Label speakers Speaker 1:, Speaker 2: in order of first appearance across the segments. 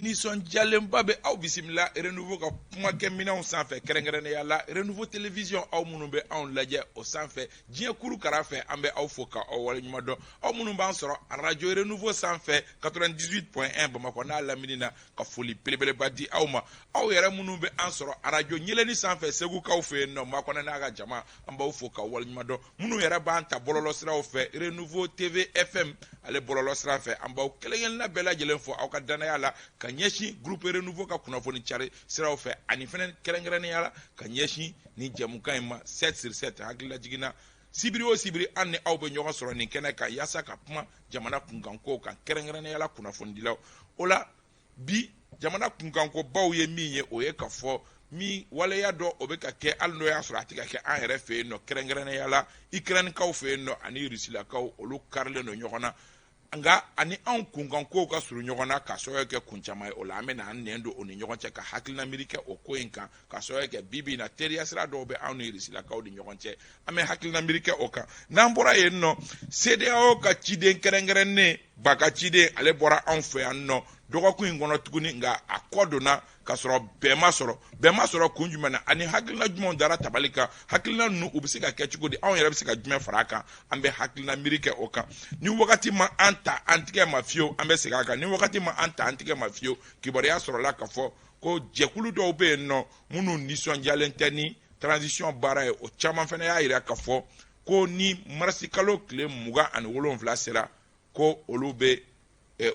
Speaker 1: nisɔndiyalenba bɛ aw bisimila renouveau ka kumakɛminɛnw sanfɛ kɛrɛnkɛrɛnnenya la renouveau télévision aw minnu bɛ anw lajɛ o sanfɛ diɲɛ kuru kara fɛ an bɛ aw fo ka aw waleɲuman dɔn aw minnu b'an sɔrɔ radio renouveau sanfɛ 98.1 bamakɔ n'a lamini na ka foli belebeleba di aw ma aw yɛrɛ minnu bɛ an sɔrɔ radio ɲɛlɛni sanfɛ segukaw fɛ yen nɔ makɔnɔ n'a ka jama an b'aw fo ka waleɲuman dɔn minnu yɛrɛ b'an ta bɔlɔlɔsiraw fɛ renouveau tv fm ale bɔlɔlɔsira fɛ an b'aw kelen-kelenna bɛɛ lajɛlen fo aw ka danaya la ka ɲɛsin groupe renouveau ka kunnafoni cari siraw fɛ ani fɛnɛ kɛrɛnkɛrɛnnenya la ka ɲɛsin ni jɛmukan in ma 7 sur 7 hakilila jiginna sibiri o sibiri an ni aw bɛ ɲɔgɔn sɔrɔ nin kɛnɛ kan yaasa ka kuma jamana kunkanko kan kɛrɛnkɛrɛnnenya la kunnafonidilaw o la bi jamana kunkanko baw ye min ye o ye ka fɔ min waleya dɔ o bɛ ka kɛ hali n'o y'a sɔrɔ a tɛ ka kɛ an yɛrɛ fɛ yen nɔ kɛrɛnkɛrɛnnenya la Ukrainikaw fɛ yen nɔ ani Rusilakaw olu karilen don ɲɔgɔn na nga ani anw kunkankow ka surun ɲɔgɔn na ka sababu kɛ kun caman ye o la an bɛna an nɛn don o ni ɲɔgɔn cɛ ka hakilina miiri kɛ o ko in kan ka sababu kɛ bibi in na teriya sira dɔw bɛ anw ni Rusilakaw ni ɲɔgɔn cɛ an bɛ hakilina miiri kɛ o kan n'an bɔra yen nɔ CEDEAO ka ciden kɛrɛnkɛrɛnnen ba ka ciden ale bɔra anw fɛ yan nɔ dɔgɔkun in kɔnɔ tuguni nka a kɔ donna ka sɔrɔ bɛn ma sɔrɔ kun jumɛn na ani hakilina jumɛnw dara tabali kan hakilina ninnu u bɛ se ka kɛ cogo di anw yɛrɛ bɛ se ka jumɛn fara a kan an bɛ hakilina miiri kɛ o kan ni wagati ma an ta an tigɛ ma fiyewu an bɛ segin a kan ni wagati ma an ta an tigɛ ma fiyewu kibaruya sɔrɔla ka fɔ ko jɛkulu dɔw bɛ yen nɔ minnu nisɔndiyalen tɛ ni transition baara ye o caman fana y'a jira ka fɔ ko ni marisi kalo tile 27 sera ko olu bɛ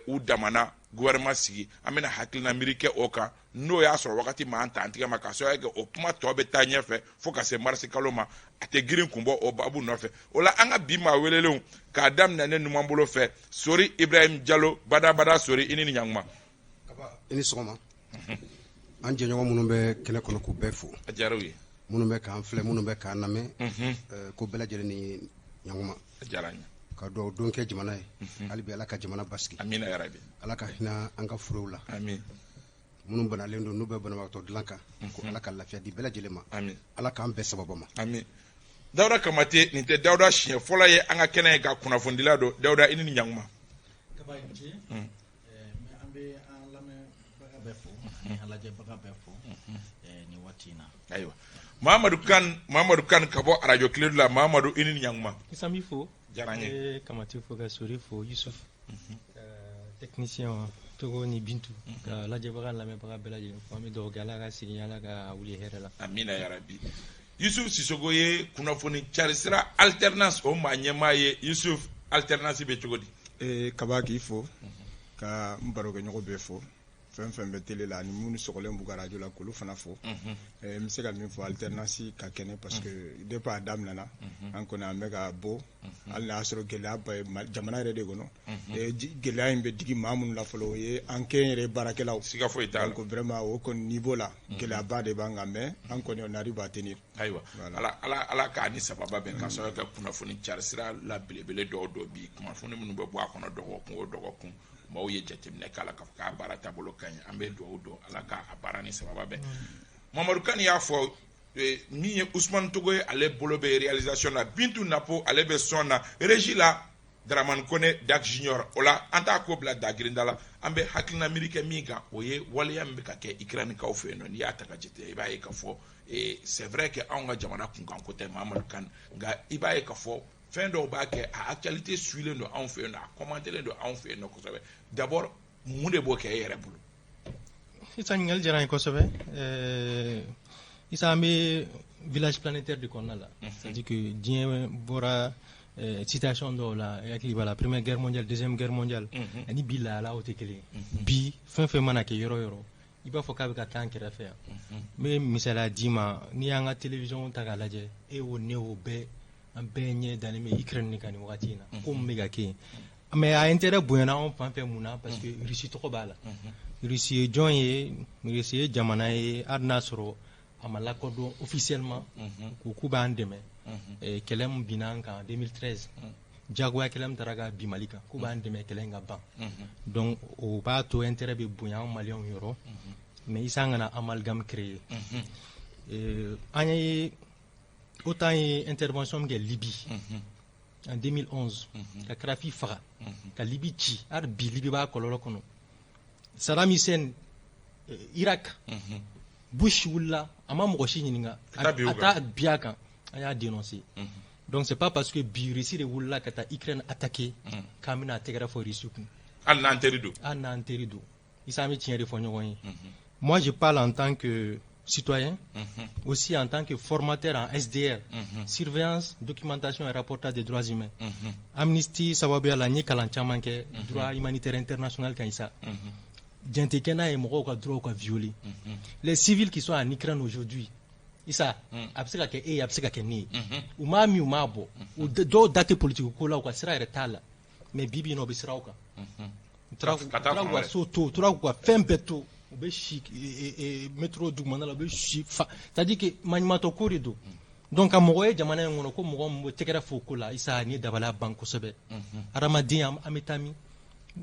Speaker 1: u damana gouvernement sigi an bɛna hakilina miiri kɛ o kan n'o y'a sɔrɔ wagati ma an ta an tigɛ ma ka sababu kɛ o kuma tɔ bɛ taa ɲɛfɛ fo ka se marisi kalo ma a tɛ girin kun bɔ o babu nɔfɛ o la an ka bi maa welelenw k'a daminɛ ne numan bolo fɛ Sori Ibrahim Jalo badabada Sori i ni ɲankuma
Speaker 2: i ni sɔgɔma an jɛɲɔgɔn minnu bɛ kɛnɛ kɔnɔ k'u bɛɛ fo
Speaker 1: a diyara u ye
Speaker 2: minnu bɛ k'an filɛ minnu bɛ k'an lamɛn ko bɛɛ lajɛlen ni ɲankuma
Speaker 1: a diyara n ye
Speaker 2: ka dugawu don kɛ jamana ye hali bi ala ka jamana basigi
Speaker 1: amina yarabi
Speaker 2: ala ka hinɛ an ka forow la
Speaker 1: amin
Speaker 2: minnu banalen don n'u bɛ banabagatɔ dilan kan ko ala ka lafiya di bɛɛ lajɛlen ma
Speaker 1: amin
Speaker 2: ala k'an bɛɛ sababa ma
Speaker 1: amin Dawuda Kamate nin tɛ Dawuda siɲɛ fɔlɔ ye an ka kɛnɛ ye ka kunnafonidila don Dawuda i ni ɲankuma
Speaker 3: kaba in ce an bɛ an lamɛnbaga bɛɛ fo an lajɛbaga bɛɛ fo ni waati in na
Speaker 1: ayiwa Mahamadu Kan ka bɔ radio Kiledu la Mahamadu i ni ɲankuma
Speaker 4: Isami fo
Speaker 1: diyara n ye
Speaker 4: Kamate fo ka Sori fo Yusuf technicien Togo ni Bintu ka lajɛbaga lamɛnbaga bɛɛ lajɛlen fo an bɛ dugawu kɛ ala ka segin ala ka wuli hɛrɛ la
Speaker 1: amina yarabi Yusuf Sisoko ye kunnafoni carisira alternance o maa ɲɛmaa ye Yusuf alternance bɛ cogo di
Speaker 5: kaba k'i fo ka n barokɛɲɔgɔn bɛɛ fo fɛn fɛn bɛ télé la ani minnu sɔgɔlen b'u ka radio la k'olu fana fo n bɛ se ka min fɔ alternance ka kɛnɛ parce que depuis a daminɛna an kɔni an bɛ ka bɔ hali n'a y'a sɔrɔ gɛlɛyaba ye jamana yɛrɛ de kɔnɔ gɛlɛya in bɛ digi maa minnu la fɔlɔ o ye an kɛ yɛrɛ baarakɛlaw
Speaker 1: siga foyi t'a la
Speaker 5: donc vraiment o kɔni niveau la gɛlɛyaba de b'an kan mais an kɔni on arrive à tenir
Speaker 1: ayiwa ala k'a ni sababa bɛn ka sababu kɛ kunnafoni carisira la belebele dɔw bi kunnafoni minnu bɛ bɔ a kɔnɔ dɔgɔkun o dɔgɔkun maaw ye jateminɛ k'a la k'a fɔ k'a baara taabolo ka ɲi an bɛ dugawu dɔn ala k'a baara ni sababa bɛn Mamadu Kani y'a fɔ min ye Usmane Togo ye ale bolo bɛ réalisation na Bintu Napo ale bɛ son na régie la Dramane Kone Dak Junior o la an t'a ko bila dagirinda la an bɛ hakilina miiri kɛ min kan o ye waleya min bɛ ka kɛ Ukrainikaw fɛ yen nɔ n'i y'a ta ka jate i b'a ye k'a fɔ c'est vrai que anw ka jamana kunkanko tɛ Mamadu Kani nka i b'a ye k'a fɔ fɛn dɔw b'a kɛ a actualité suilen don anw fɛ yen nɔ a commentélen don anw fɛ yen nɔ kosɛbɛ d'abord mun de b'o kɛ e yɛrɛ bolo
Speaker 4: Isa ɲininkali diyara n ye kosɛbɛ Isa an bɛ village planétaire de kɔnɔna la c'est-à-dire que diɲɛ bɔra situation dɔw la hakili b'a la première guerre mondiale deuxième guerre mondiale ani bi lahala o tɛ kelen bi fɛn fɛn mana kɛ yɔrɔ yɔrɔ i b'a fɔ k'a bɛ ka taa an kɛrɛfɛ yan n bɛ misaliya d'i ma n'i y'an ka télévision ta k'a lajɛ e o ne o bɛɛ an bɛɛ ɲɛ dalen bɛ Ukraine de kan nin wagati in na ko mun bɛ ka kɛ yen mais a intérêt bonyana anw fan fɛ mun na parce que Russie tɔgɔ b'a la Russie ye jɔn ye Russie ye jamana ye hali n'a sɔrɔ a ma lakodɔn officiellement k'u b'an dɛmɛ kɛlɛ min binna an kan 2013 jagoya kɛlɛ min taara ka bin Mali kan k'u b'an dɛmɛ kɛlɛ in ka ban donc o b'a to intérêt bɛ bonya anw maliyɛnw yɔrɔ mais isa an kana amalgame créer an ye autant ye intervention min kɛ Libye en 2011 ka Kadhafi faga ka Libye ci hali bi Libye b'a kɔlɔlɔ kɔnɔ Saddam Hussein Irak Bush wula ama mɔgɔ si ɲininka a ta biya kan a y'a dénoncer donc c'est pas parce que bi Russie de wulila ka taa Ukraine attaquer k'an bɛna tɛgɛrɛ fɔ Russie kun
Speaker 1: hali n'an teri don
Speaker 4: isa an bɛ tiɲɛ de fɔ ɲɔgɔn ye. Moi je parle en tant que citoyen aussi en tant que formateur en SDR surveillance documentation et rapportage des droits humains Amnesty sababuya la n ye kalan caman kɛ droit humanitaire international kan isa jantekɛ n'a ye mɔgɔw ka droit ka violer les civils qui sont en Ukraine aujourd'hui isa a bɛ se ka kɛ e ye a bɛ se ka kɛ ne ye u m'a min u m'a bɔ dɔw da tɛ politique ko la u ka sira yɛrɛ t'a la mais bi bi in na u bɛ siran u kan u tora k'u ka so to u tora k'u ka fɛn bɛɛ to u bɛ si métro dugumana la u bɛ si fa c'est-à-dire que maɲumantɔ ko de don donc ka mɔgɔ ye jamana in kɔnɔ ko mɔgɔ min bɛ tɛgɛrɛ fɔ o ko la isa ni dabaliya ban kosɛbɛ hadamadenya an bɛ taa min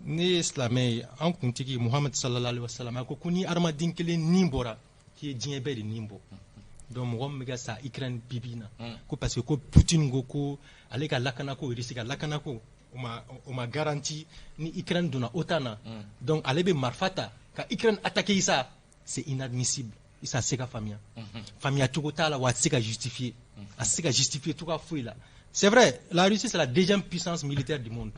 Speaker 4: ne ye silamɛ ye an kuntigi Muhammad sallallahu alaihi wasallam a ko ni hadamaden kelen nin bɔra k'i ye diɲɛ bɛɛ de nin bɔ donc mɔgɔ min bɛ ka sa Ukraine bi bi in na ko parce que ko Poutine ko ale ka lakana ko Russie ka lakana ko o ma garanti ni Ukraine donna OTAN na donc ale bɛ marifa ta ka Ukraine attaquer isa c'est inadmissible isa se ka faamuya faamuya cogo t'a la wa a tɛ se ka justifier a tɛ se ka justifier cogoya foyi la c'est vrai la Russie c'est la deuxième puissance militaire du monde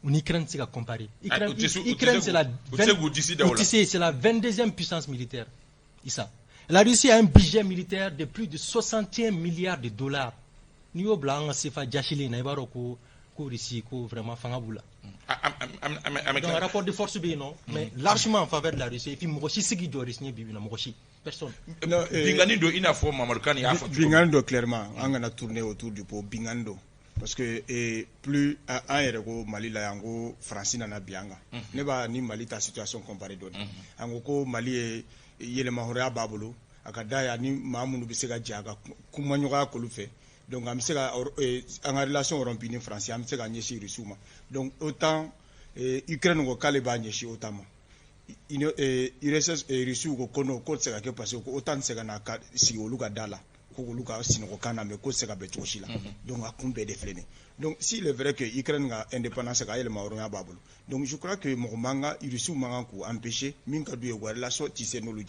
Speaker 4: L'Ukraine c'est à comparer. L'Ukraine c'est la 22e puissance militaire. La Russie a un budget militaire de plus de 61 milliards de dollars. Nous blanc c'est fa jachili na ibaro ko Russie ko vraiment fangabula. Donc un rapport de force bien non, mais largement en faveur de la Russie et puis moshi sigi do risni bibina moshi personne.
Speaker 1: Bingando ina fo Mamadou ya fa.
Speaker 5: Bingando clairement on a tourné autour du pot Bingando. Parce que plus un héros Mali la yango France nana bianga ne ba ni Mali ta situation comparée donné yango ko Mali yele mahoria babulu akada ya ni maamunu bisega jaga kumanyoga ko lu fait donc am sega en relation européenne France am sega nyeshi risuma donc autant Ukraine ko kale ba nyeshi autant URSS risu ko kono ko sega ke parce que autant sega na ka si oluka dala donc donc s'il est vrai que l'Ukraine a indépendance donc je crois que Mohamanga Russie manga ko empêcher minka du la sortie c'est nous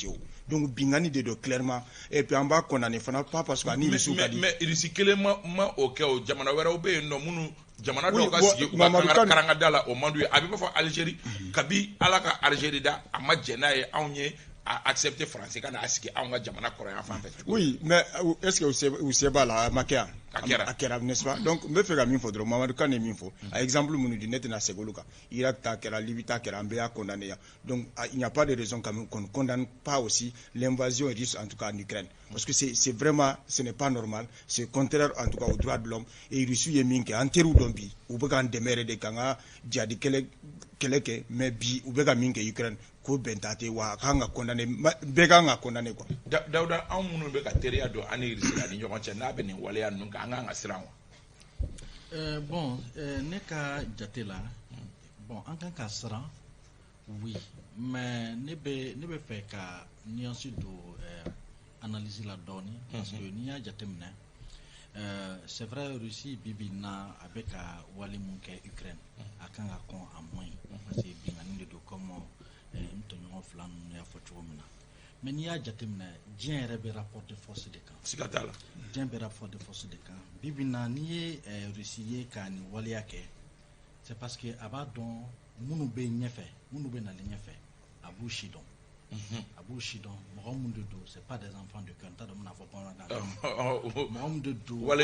Speaker 5: donc bingani de clairement et puis en bas condamné fana pas parce que ani Russie
Speaker 1: mais Russie kelema ma OK o jamana wera obe no munu jamana do ka sigi karanga dala o mandu abi ba fa Algérie kabi alaka Algérie da ama jena e awnye accepter français quand aski anga jamana coréen en fait.
Speaker 5: Oui, mais est-ce que vous savez pas la makia akera n'est-ce pas? Donc me fait gamin faudra Mamadou Kane minfo. Par exemple mon du net na segoluka. Irak ta kera Libye ta kera mbea condamné. Donc il n'y a pas de raison qu'on ne condamne pas aussi l'invasion russe en tout cas en Ukraine parce que c'est vraiment ce n'est pas normal, c'est contraire en tout cas aux droits de l'homme et Russie yeminke anteru dombi ou be kan demere de kanga jadi keleke mais bi ou be ga minke Ukraine ko bentate wa kanga condamné be kanga condamné quoi
Speaker 1: Dawda amunu be ka teriya do ani Russie ani ɲɔgɔn cɛ n'a bɛ nin waleya ninnu kan an ka siran wa
Speaker 3: bon ne ka jate la bon an kan ka siran oui mais ne bɛ fɛ ka nuance do analyse la dɔɔni parce que n'i y'a jate minɛ c'est vrai Russie bibi na a bɛ ka wale mun kɛ Ukraine a kan ka kɔn a man ɲi parce que bingani de do comme n tɔɲɔgɔn fila ninnu y'a fɔ cogo min na mais n'i y'a jate minɛ diɲɛ yɛrɛ bɛ rapport de force de kan
Speaker 1: siga t'a la
Speaker 3: diɲɛ bɛ rapport de force de kan bibi na n'i ye Russie ye ka nin waleya kɛ c'est parce que a b'a dɔn minnu bɛ ɲɛfɛ minnu bɛ nalen ɲɛfɛ a b'u si dɔn a b'u si dɔn mɔgɔ minnu de don c'est pas des enfants de cœur n t'a dɔn n bɛna fɔ bamanankan mɔgɔ minnu de don wale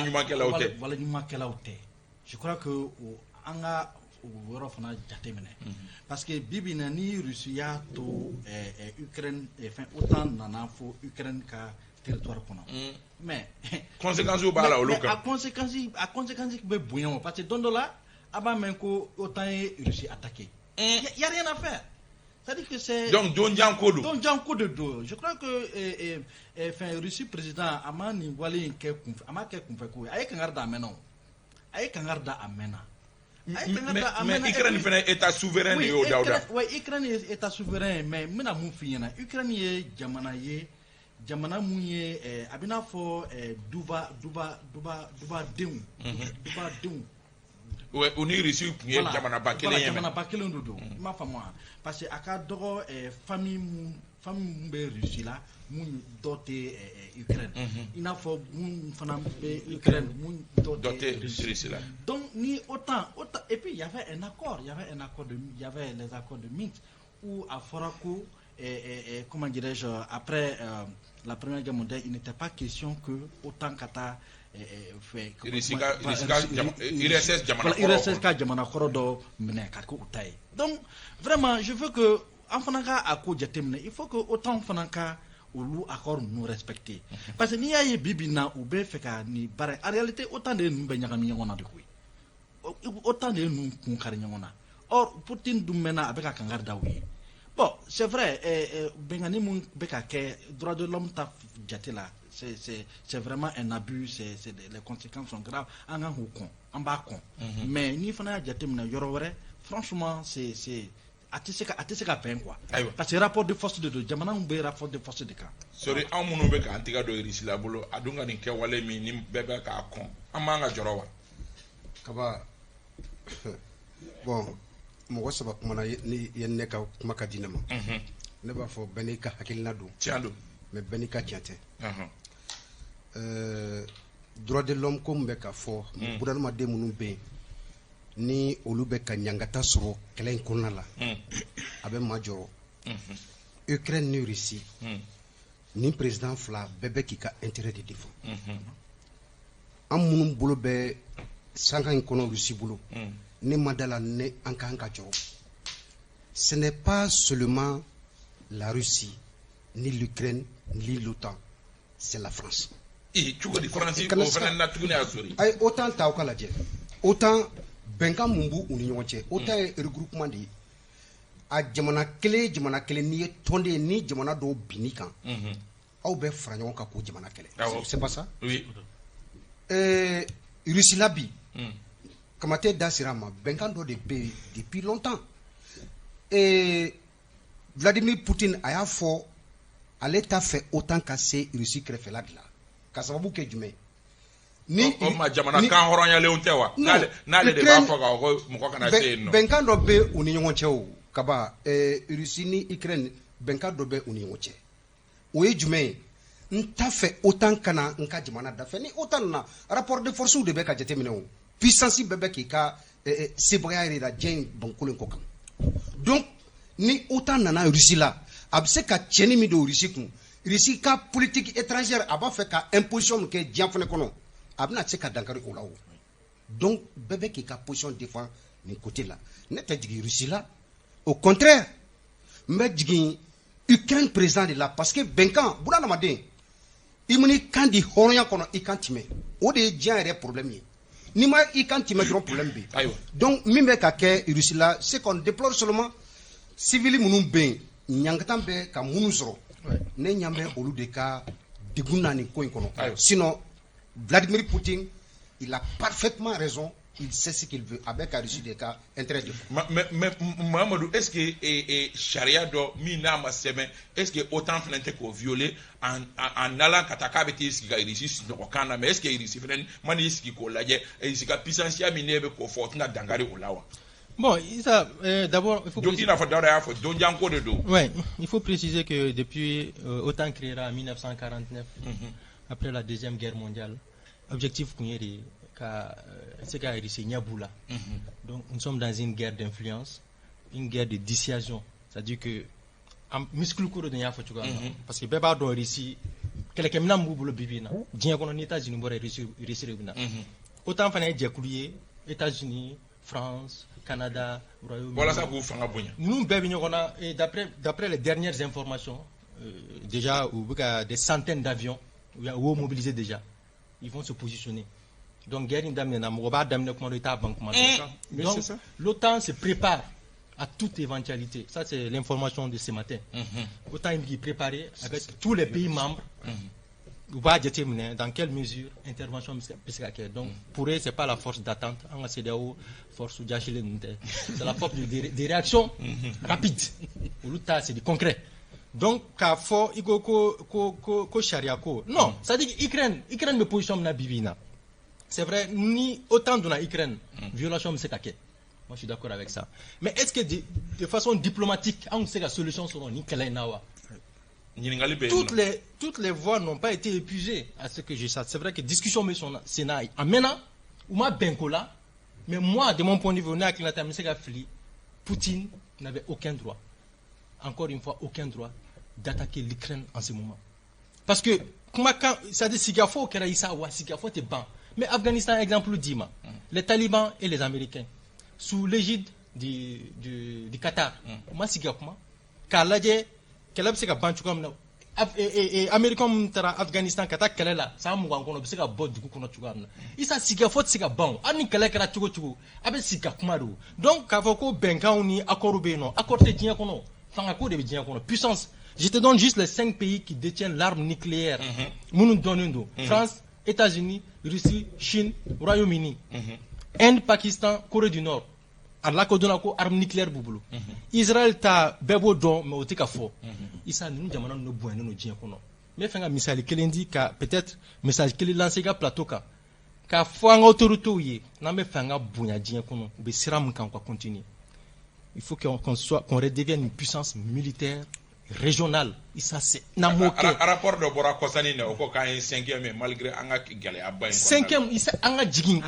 Speaker 3: ɲumankɛlaw tɛ je crois que an ka o yɔrɔ fana jate minɛ parce que bibi na ni Russie y'a to Ukraine fɛn OTAN nana fo Ukraine ka territoire kɔnɔ mais
Speaker 1: conséquences b'a la olu kan
Speaker 3: a conséquences bɛ bonya o parce que don dɔ la a b'a mɛn ko OTAN ye Russie attaqué y a rien à faire c'est-à-dire que c'est
Speaker 1: donc donjan ko
Speaker 3: de do je crois que fɛn Russie président a ma nin wale in kɛ kunfɛ a ma kɛ kunfɛ ko a ye kangari da a mɛnna a ye kangari da a mɛnna
Speaker 1: mais Ukraine fana état souverain de y'o Dawuda
Speaker 3: oui Ukraine est état souverain mais n bɛna mun f'i ɲɛna Ukraine ye jamana mun ye a bɛna fɔ duba denw
Speaker 1: ouais on est reçu pour jamana ba kelen yeme
Speaker 3: jamana ba kelen do ma fa moi parce que aka dogo famille be Russie là mun doté Ukraine il faut mun fana be Ukraine mun doté
Speaker 1: Russie là
Speaker 3: donc ni autant et puis il y avait les accords de Minsk où à Foraco comment dirais-je après la première guerre mondiale il n'était pas question que autant Qatar fait donc vraiment je veux que il faut que autant Fanaka ou accord nous respecter parce que n'y a bibina ou be feka ni bare en réalité autant de nous benyagami ngona de koy autant de nous kunkari ngona or Poutine dumena avec a kangar dawi bon c'est vrai bengani mun beka ke droit de l'homme ta jatela c'est vraiment un abus les conséquences sont graves en bas mais ni fana jatemna yorowre franchement c'est atiseka pen quoi parce que rapport de force de jamana be rapport de force de cas
Speaker 1: sorry amuno be ka antiga do irisi la bolo adunga ni ke wale mi ni bebe ka kon amanga jorowa
Speaker 2: kaba bon mo saba kuma ni yenne ka kuma ka dinama ne ba fo benika hakilina do
Speaker 1: tiando
Speaker 2: mais benika tiante droit de l'homme comme be ka fo budalma de munu be ni olu be ka nyangata soro kelen konna la abe majoro Ukraine ni Russie ni président fla bebe ki ka intérêt de défend am munum bolo be sanga kono Russie bolo ni madala ne anka joro ce n'est pas seulement la Russie ni l'Ukraine ni l'OTAN c'est la France
Speaker 1: et tu vois différence ko fana na tuguni asuri
Speaker 2: ay autant taw kala je autant benka mumbu uni ñonche autant regroupement di a jamana kele ni tonde ni jamana do binikan aw be franyon ka ko jamana kele c'est pas ça
Speaker 1: oui
Speaker 2: Russie labi kamate dasirama benka do de be depuis longtemps et Vladimir Poutine a fort à l'état fait autant casser Russie crefela de là ka sababu ke jume
Speaker 1: ni ma jamana kan horonya leuntewa nale de ba foga ko mo ko kana se no
Speaker 2: benka do be uni ñonche o kaba Russie ni Ukraine benka do be uni ñonche o ye jume nta fait autant kana nka jamana da fe ni autant na rapport de force de be ka jete mine o puissance bebe ki ka seboya ira jen bankulen ko kan donc ni autant nana Russie la abse ka cheni mi do Russie kun Russie ka politique étrangère aba fait ka imposition ke dianfane kono abna tseka dankari olawo donc bébé qui a position défend ni côté là n'était digi Russie là au contraire mais digi Ukraine président de là parce que benkan buna na madin imuni kandi horonya kono ikantime o de dian problème ni ma ikantime grand problème bi donc mimbe ka ke Russie là c'est qu'on déplore seulement civil munum ben nyangatan be ka munu soro ne nyambe olu de ka diguna ni ko kono sinon Vladimir Poutine, il a parfaitement raison, il sait ce qu'il veut avec la Russie des cas intérêt de
Speaker 1: mais Mamadou, est-ce que charia do mina maseme est-ce que autant flente ko violer en allant kataka beti ski ga Russie no kana mais est-ce que Russie flen mani ski ko laje et ski puissance ya minebe ko fortuna dangari olawa
Speaker 4: bon ça d'abord il faut il faut préciser que depuis OTAN créera en 1949 après la deuxième guerre mondiale, objectif c'est qu'il y a donc nous sommes dans une guerre d'influence, une guerre de dissuasion, c'est-à-dire que parce que beba do ici quelqu'un n'a mbubulo bibina dien kono ni États-Unis bore réussir autant fana jekoulier États-Unis, France, Canada, Royaume-Uni.
Speaker 1: Voilà ça vous fanga bonya.
Speaker 4: Nous bebina et d'après les dernières informations déjà des centaines d'avions ou mobilisés déjà, ils vont se positionner. Donc, l'OTAN se prépare à toute éventualité. Ça, c'est l'information de ce matin. L'OTAN est préparé avec tous les pays membres. Dans quelle mesure intervention donc pour eux c'est pas la force d'attente c'est la force de réaction rapide c'est du concret. Donc, il faut que charia ko. Non, ça dit Ukraine me positionne na bibina. c'est vrai, ni autant dans l'Ukraine, violation, c'est caquet. Moi, je suis d'accord avec ça. Mais est-ce que de façon diplomatique, on sait que la solution sera ni Kalainawa? Toutes les voies n'ont pas été épuisées à ce que je sache. C'est vrai que discussion mais son Sénat amena ou ma benkola, mais moi de mon point de vue, on a Poutine n'avait aucun droit, encore une fois aucun droit d'attaquer l'Ukraine en ce moment. Parce que ça dit Sigafo Keraïsa ou Sigafo te ban. Mais Afghanistan exemple Dima, les talibans et les Américains sous l'égide du Qatar. Moi Sigafo Kalaje Kelab se ka bantu comme et Américain tara Afghanistan kata kelela sa mu wangono be se ka bod du kono tugarna isa siga fot se ka ban ani kala kala tugo abe siga kumaro donc ka foko benkan ni accord be no accord te tien kono fanga ko de be tien kono puissance. Je te donne juste les 5 pays qui détiennent l'arme nucléaire. Munu donendo France, États-Unis, Russie, Chine, Royaume-Uni, Inde, Pakistan, Corée du Nord. Allah ko dona ko arme nucléaire bubulu. Israël ta bebo don mais otika fo. Isa nous jamana no bueno no dien kono. Mais fanga misali kelendi ka peut-être message kele lancer ga plateau ka fo nga autorité yi na me fanga bunya dien kono be siram kan ko continuer. Il faut qu'on redevienne une puissance militaire régionale. Isa c'est namoke.
Speaker 1: Rapport de Bora Kosani ne ko ka 5e malgré anga gale abay.
Speaker 4: 5e isa anga jigin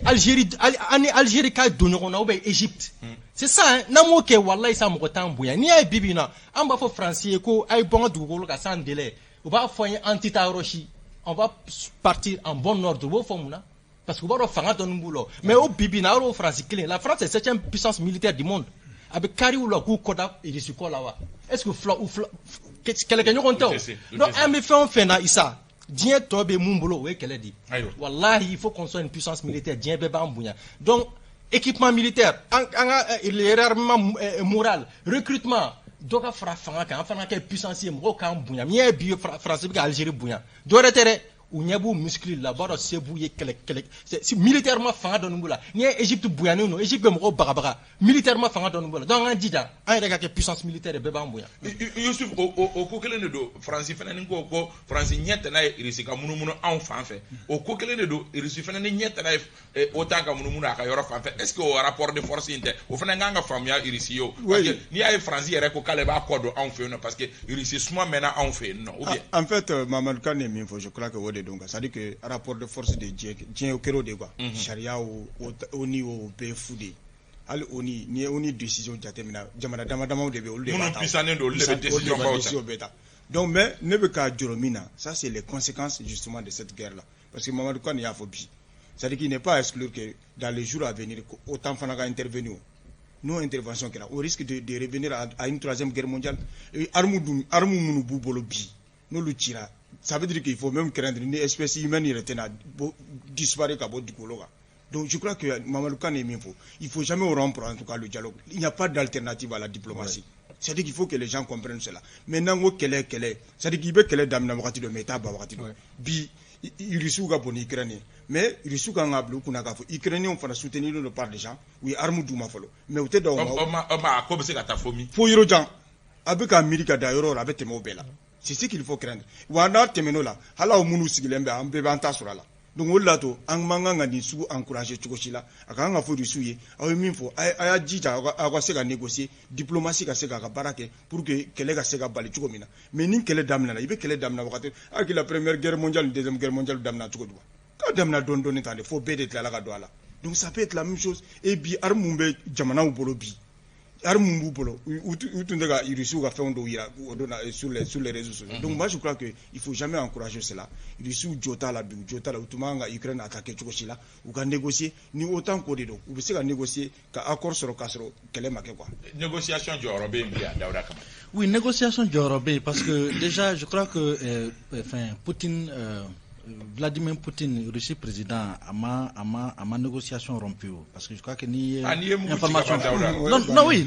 Speaker 4: Algérie ka donoro na obe Égypte. C'est ça hein namoke wallahi sa moko tambuya ni ay bibina amba fo français ko ay bon dugolo ka sans délai. On va faire anti-Taroshi. On va partir en bon ordre wo fomuna parce que va faire ton boulot. Mais au bibina au France la France est la 7e puissance militaire du monde. Avec Kariula kou koda irisuko lawa. Est-ce que quelqu'un nous compte? Non, mais fait na isa. Dien tobe mumbolo we kele di. Wallahi, il faut qu'on soit une puissance militaire. Dien beba ambunya. Donc équipement militaire, l'errement moral, recrutement. Doka fra fanga kan fanga ke puissance mo kan bunya. Mie bi France bi Algérie bunya. Dore tere unyabu muscle la baro sebu ye kele c'est militairement fanga donumula ni Égypte buyanu no Égypte mo bagabaga militairement fanga donumula donc en dida en rega ke puissance militaire be bambuya
Speaker 1: Youssouf o ko kele ne do France fenani ko France nyetta na irisi ka munumuno en fanfe o ko kele ne do irisi fenani nyetta na autant ka munumuno aka yoro fanfe est-ce que au rapport de force inte o fenanga nga famia irisi yo parce que ni ay France yere ko kale ba kodo en fait non parce que irisi suma mena en fait non ou bien
Speaker 5: en fait Mamadou Kane mi je crois que donc ça dit que rapport de force de Dien au kéro de quoi charia au niveau be foudé al oni ni oni décision jatemina jamana dama de be olu de
Speaker 1: mon puissane do le décision
Speaker 5: beta donc mais ne be ka joromina ça c'est les conséquences justement de cette guerre là parce que Mamadou Kane ya phobie ça dit qu'il n'est pas à exclure que dans les jours à venir autant fanaka intervenir nos interventions que là au risque de revenir à une 3e guerre mondiale armu munu bu bolo bi no lu tira. Ça veut dire qu'il faut même craindre une espèce humaine disparaître à bord du Kologa. Donc je crois que Mamadou Kane il faut jamais rompre en tout cas le dialogue. Il n'y a pas d'alternative à la diplomatie. Ouais. C'est-à-dire qu'il faut que les gens comprennent cela. Maintenant, c'est-à-dire qu'il veut qu'elle ait d'amener de méta bi il risque de l'Ukraine. Mais il risque de l'Ukraine. L'Ukraine, on va soutenir le part des gens. Oui, arme du mafolo. Mais au tête d'un faut y rejoindre. Avec Amérique d'ailleurs, avec tes mots bella. C'est ce qu'il faut craindre. Wana temeno la, hala o munu sigilembe ambe banta sura la. Donc wala to ang manga ni su encourager chukoshila, aka nga fo risuye, awe minfo aya jija aga sega négocier diplomatie ka sega ka barake pour que kele ka sega bali chukomina. Mais nin kele damna la, ibe kele damna wakati aki la première guerre mondiale, deuxième guerre mondiale damna chukodwa. Ka damna don tande faut bede la ka douala. Donc ça peut être la même chose et bi armumbe jamana ou bolobi. Sur les réseaux sociaux. Donc moi je crois qu'il ne faut jamais encourager cela. Il faut Jota la Ukraine attaquer Tchoukochila ou qu'à négocier ni autant qu'au dedo. Ou bien négocier qu'à accord sur le casserole qu'elle est marquée quoi.
Speaker 1: Négociation du Européen
Speaker 3: oui, négociation du Européen parce que déjà je crois que Poutine Vladimir Poutine, Russie président, a ma négociation rompue. Parce que je crois que ni information. Non, oui,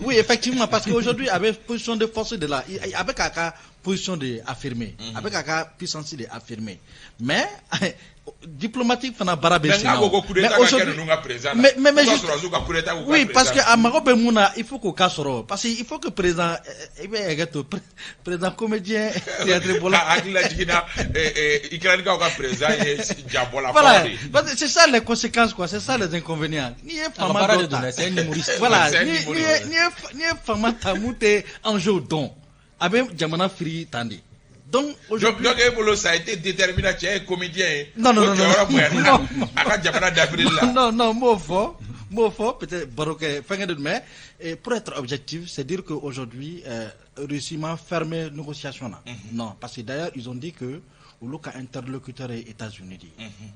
Speaker 3: oui, effectivement, parce qu'aujourd'hui, avec position de force de là, avec position de affirmer avec la puissance de affirmer mais diplomatique fana barabe mais juste oui parce que à Maroc il faut qu'au cas soro parce qu'il faut que président président comédien voilà c'est ça les conséquences quoi, c'est ça les inconvénients ni voilà ni fama tamute en jeu don avec jamana free tandi. Donc
Speaker 1: aujourd'hui ça a été déterminant, tu es un comédien.
Speaker 3: Non, moi fort peut-être baroque mais pour être objectif, c'est dire qu'aujourd'hui Russie m'a fermé négociation là. Non, parce que d'ailleurs ils ont dit que au cas interlocuteur est États-Unis,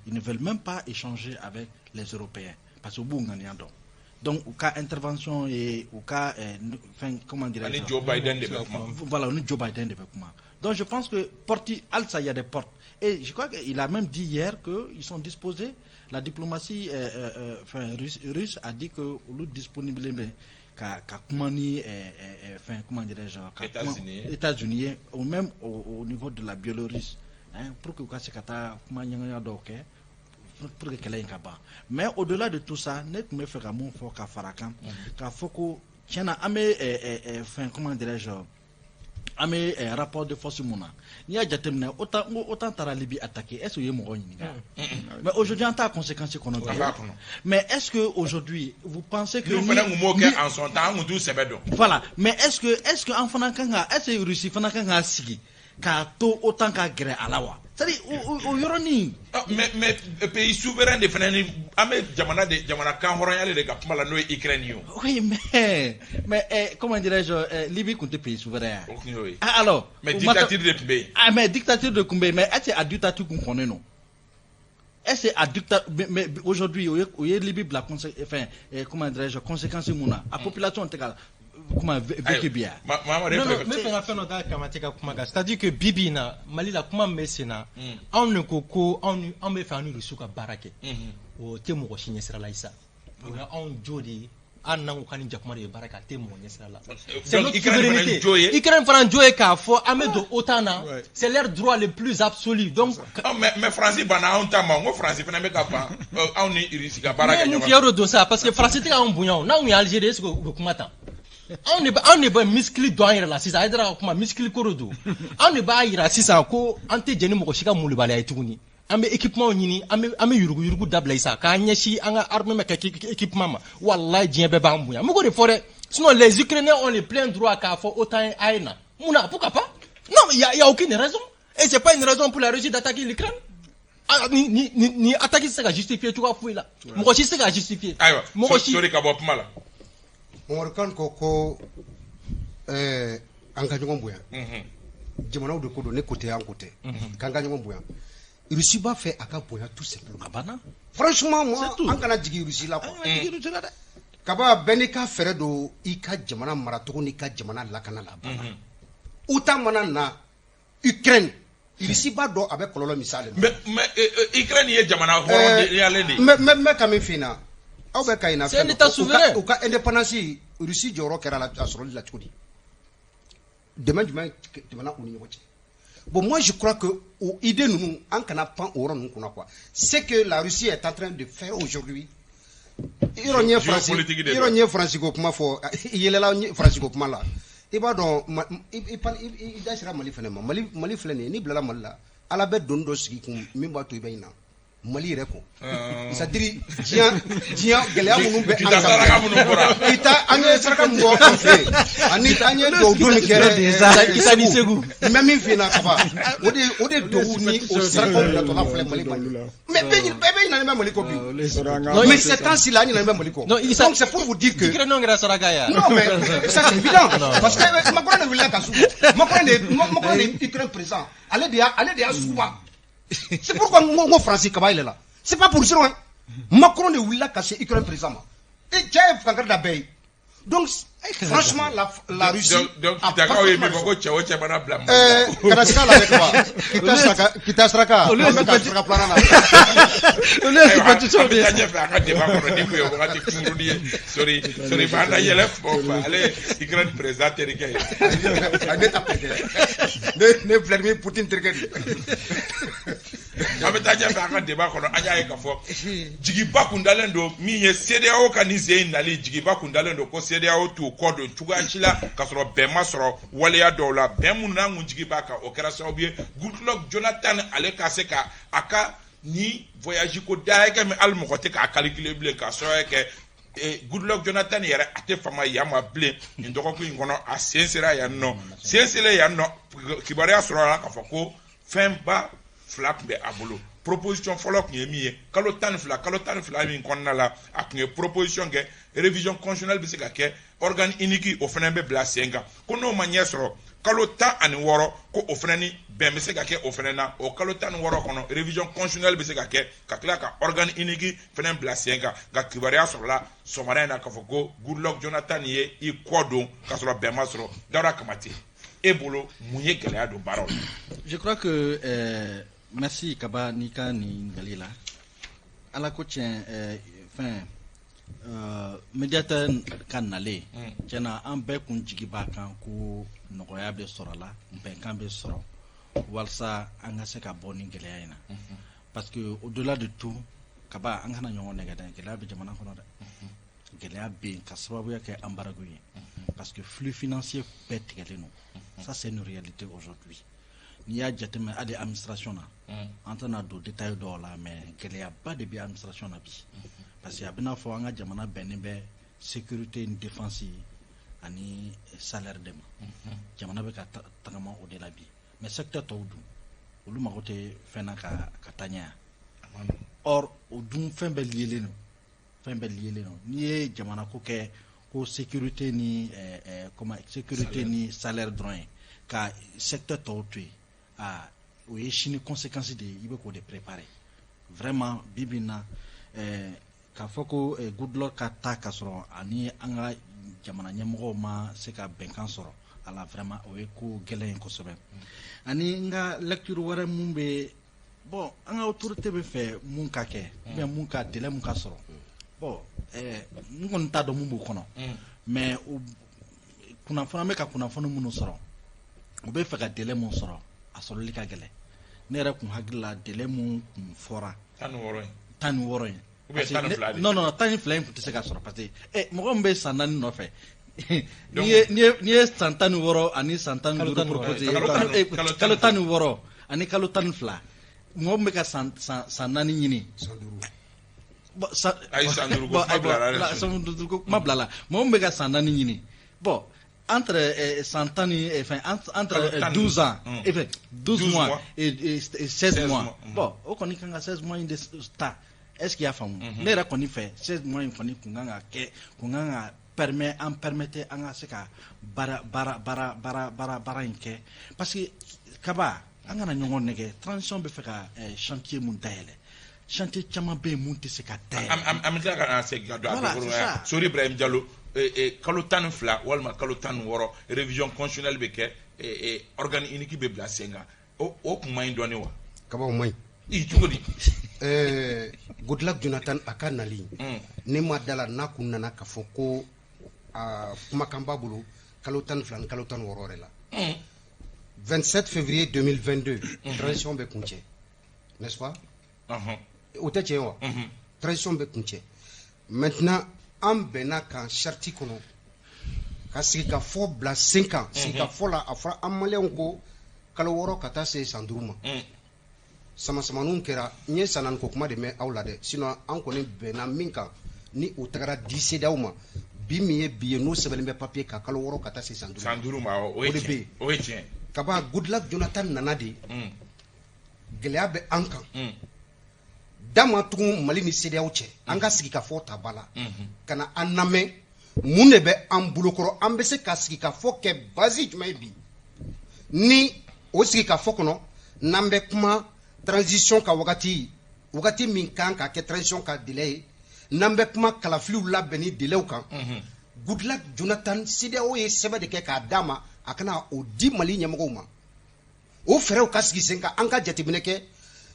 Speaker 3: ils ne veulent même pas échanger avec les Européens parce que au bout donc au cas intervention et au cas comment dire
Speaker 1: Joe Biden
Speaker 3: voilà, Joe Biden développement. Donc je pense que il y a des portes. Et je crois qu'il a même dit hier qu'ils sont disposés, la diplomatie russe a dit que le disponible comment dirais-je, États-Unis ou même au niveau de la Biélorusse, pour que pour que quelqu'un capable. Mais au-delà de tout ça, net me fait mon fort qu'à Farakan, qu'à Foko, tiens à comment dirais-je, rapport de force mouna. Ni a jatemna autant tara Libye attaqué. Est-ce que y mais aujourd'hui en tant que conséquence qu'on a. Mais est-ce que aujourd'hui vous pensez que
Speaker 1: en son temps
Speaker 3: voilà. Mais est-ce que en fanakanga est-ce que Russie fanakanga sigi ka to autant ka gré à la wa. C'est-à-dire au yoroni.
Speaker 1: Mais pays souverain de Fenani, Amé Jamana kan horoyale de Kapmala no Ukraine.
Speaker 3: Oui, mais comment dirais-je, Libye compte pays souverain.
Speaker 1: Oui.
Speaker 3: Alors,
Speaker 1: mais dictature de Koumbe.
Speaker 3: Mais dictature de Koumbe, mais est-ce à dictature qu'on connaît non? Est-ce à dictature mais aujourd'hui au Libye la comment dirais-je, conséquence mouna. La population intégrale. Comment vécu bien.
Speaker 4: C'est-à-dire que Bibi na Mali la comment mesena on ne koko on me fait un rusuka barake o temo ko signé sera laissa on jodi an nangu kan jakuma de baraka temo ko sera la c'est notre souveraineté Ukraine fana joye ka fo amedo otana c'est leur droit le plus absolu donc
Speaker 1: mais France bana on tama ngo France fana me ka pa on ni risika baraka
Speaker 4: nyoma fiero do ça parce que France te ka on bunyo na on Algérie ce ko kumata on ne pas muscler doyen là c'est ça aidera kuma muscler korodo on ne pas ira sisa ko ante jeni mo ko shika mulibale ay tuguni ambe équipement nyini ambe yurugu dabla isa ka nyashi anga armée meka équipement ma wallahi dien be ba mbuya mo ko de forêt sinon les Ukrainiens ont le plein droit ka fo autant aina muna pourquoi pas non il y a aucune raison et c'est pas une raison pour la Russie d'attaquer l'Ukraine ni attaquer ça justifier tu vois fouille là mo ko shi ça justifier
Speaker 1: mo ko shi sori ka bop mala
Speaker 2: Morkan koko an ka ɲɔgɔn bonya jamanaw de ko don ne côté an côté k'an ka ɲɔgɔn bonya Russie b'a fɛ a ka bonya tout simplement franchement moi an kana jigi Russie la quoi kaba bɛɛ n'i ka fɛɛrɛ don i ka jamana maracogo n'i ka jamana lakana la bana uta mana na Ukraine Russie b'a dɔn a bɛ kɔlɔlɔ misali
Speaker 1: mais Ukraine ye jamana hɔrɔn de yale de
Speaker 2: mais ka min f'i na
Speaker 4: c'est un état souverain.
Speaker 2: Au cas indépendance, Russie joro kera la assurance la tchodi. Demain bon moi je crois que idée nous en kana pan oran nous quoi. C'est que la Russie est en train de faire aujourd'hui. Ironien Francisco comment faut il est là Francisco comment là. Il va donc il dashira Mali fenema Mali flene ni blala Mali ala be dondo sigi kum mimba to ibeina. Mali reko c'est-à-dire dia gɛlɛya minnu bɛ an kan ita an ye saraka min bɔ an fɛ ani an ye dɔw kɛ
Speaker 4: Isa ni Segu
Speaker 2: mais min f'i na kaba o de dɔw ni o sarakaw bilatɔla filɛ Mali mais bɛɛ bɛ ɲinani bɛ Mali kɔ bi mais ces temps-ci là an ɲinani bɛ Mali kɔ donc c'est pour vous dire que
Speaker 4: non
Speaker 2: mais ça c'est évident parce que Macron de wulila ka sugu Macron de Ukraine présent ale de y'a suguba. C'est pourquoi mon français kabaïle là. C'est pas pour ça. Macron ne willa casser Ukraine présent. Et j'ai fait da bay. Donc, franchement, la Russie.
Speaker 1: Donc, d'accord, il faut que tu aies un blâme.
Speaker 2: Kanasika la quoi? Kita Straka.
Speaker 4: Au lieu de
Speaker 2: Straka planana.
Speaker 4: Au lieu de compétition de.
Speaker 1: Sorry, banda yele fofa. Allez, il grand présentateur qui est.
Speaker 2: Ane tapete. Ne Vladimir Poutine terkedi.
Speaker 1: Ametaje fa kan débat kono anya e kafo. Jigiba kundalendo mi ye CDAO kanise nali jigiba kundalendo ko CDAO to kodo chugashila kasoro bema soro waleya dola bemu na ngunjigiba ka operation bien Goodluck Jonathan ale kaseka aka ni voyage ko daega me almokote ka calculer ble ka so ke Goodluck Jonathan yere ate fama yama ble ndoko ko ngono a sensera ya no sensele ya no kibare asoro la ka foko femba flak be abolo proposition follow qui est mis kalo tan fla mi konna la akne proposition ke révision constitutionnelle bi se ka ke organe unique o fana be bla senga kono manyesro kalo tan ani woro ko o fana ni be me se ka ke o fana na o kalo tan woro kono révision constitutionnelle bi se ka ke ka kla ka organe unique fana bla senga ga kibaria so la somarena ka foko Goodluck Jonathan ye I kodo ka so be masro dara kamati ebolo munye gele do baro.
Speaker 3: Je crois que merci Kaba Nika ni Galila. À la coach médiateur kanale tiena an be kun jigiba kan ko nogoya be sorala ben kan be soro walsa an ga se ka boni geleya ina parce que au delà de tout Kaba an kana nyongo nega dan geleya be jamana kono da geleya be ka sababu ya ke ambarago yi parce que flux financier be tigale no ça c'est une réalité aujourd'hui. Ni ya jateme ade administration na antana do détail do la mais geleya ba de bi administration na bi parce que abina fo anga jamana benbe sécurité et défense ani salaire dem jamana be ka tagama o de la bi mais secteur tawdu olu magote fena ka tanya or o dum fembe liele no ni jamana ko ke ko sécurité ni comment sécurité ni salaire droit ka secteur tawtu o ye chini conséquences de ibe ko de préparer vraiment bibina ka foko Goodluck ka ta ka soro ani anga jamana nyamgo ma se ka benkan soro ala vraiment o ye ko gelen ko sobe ani nga lecture wara mumbe bon anga autorité be fe mun ka ke bien mun ka délai mun ka soro bon ngon ta do mumbu kono mais kuna fana me ka kuna fana mun soro o be fe ka délai mun soro asolo lika gele ne ra kun hagla délai mun fora tan woro non tan flame pour se ka soro parce que mo gombe sanani no fe ni santan woro ani santan duro proposer kalo tan woro ani kalo tan fla mo gombe ka sanani nyini
Speaker 1: ay sanduru ko
Speaker 3: mablala mo gombe ka sanani nyini bon entre 100 ans entre 12 ans et 12 mois et 16 mois bon o koni kanga 16 mois in de sta est-ce qu'il y a femme ne ra koni fait 16 mois in koni kunganga ke kunganga permettre anga seka bara inke parce que Kaba anga na nyongo nege transition be feka chantier mun daele chantier chama be mun te seka daele
Speaker 1: am ka se gado Sori Ibrahim Diallo kalo tan fla walma kalo tan woro révision constitutionnelle be ke organe unique be bla senga o kuma indoni wa
Speaker 2: Kaba moy
Speaker 1: I tugodi
Speaker 2: Goodluck Jonathan akanali ne ma dala na kunna ka foko kuma kamba bulu kalo tan flan kalo tan woro la 27 février 2022 transition be kunche n'est-ce pas o te tiewa transition be kunche maintenant an bena kan charti kono ka sigi ka fo bla 5 ans sigi ka fo la afra amalen ko kalo woro kata se sanduruma sama nun kera nye sanan ko kuma de me awla de sinon an ko ni bena minka ni o tagara disedaw ma bi mi ye bi no sebelen be papier ka kalo woro kata se
Speaker 1: sanduruma o e tien
Speaker 2: Kaba Goodluck Jonathan nanadi geleya be ankan dama tugun Mali ni CEDEAO cɛ an ka sigi ka fɔ ta bala kana an lamɛn mun de bɛ an bolokɔrɔ an bɛ se ka sigi ka fɔ kɛ base jumɛn bi ni o sigi ka fɔ kɔnɔ n'an bɛ kuma transition ka wagati min kan ka kɛ transition ka délai ye n'an bɛ kuma kalafiliw labɛn ni délaiw kan Goodluck Jonathan CEDEAO ye sɛbɛn de kɛ k'a d'a ma a kana o di Mali ɲɛmɔgɔw ma o fɛrɛw ka sigi sen kan an ka jateminɛ kɛ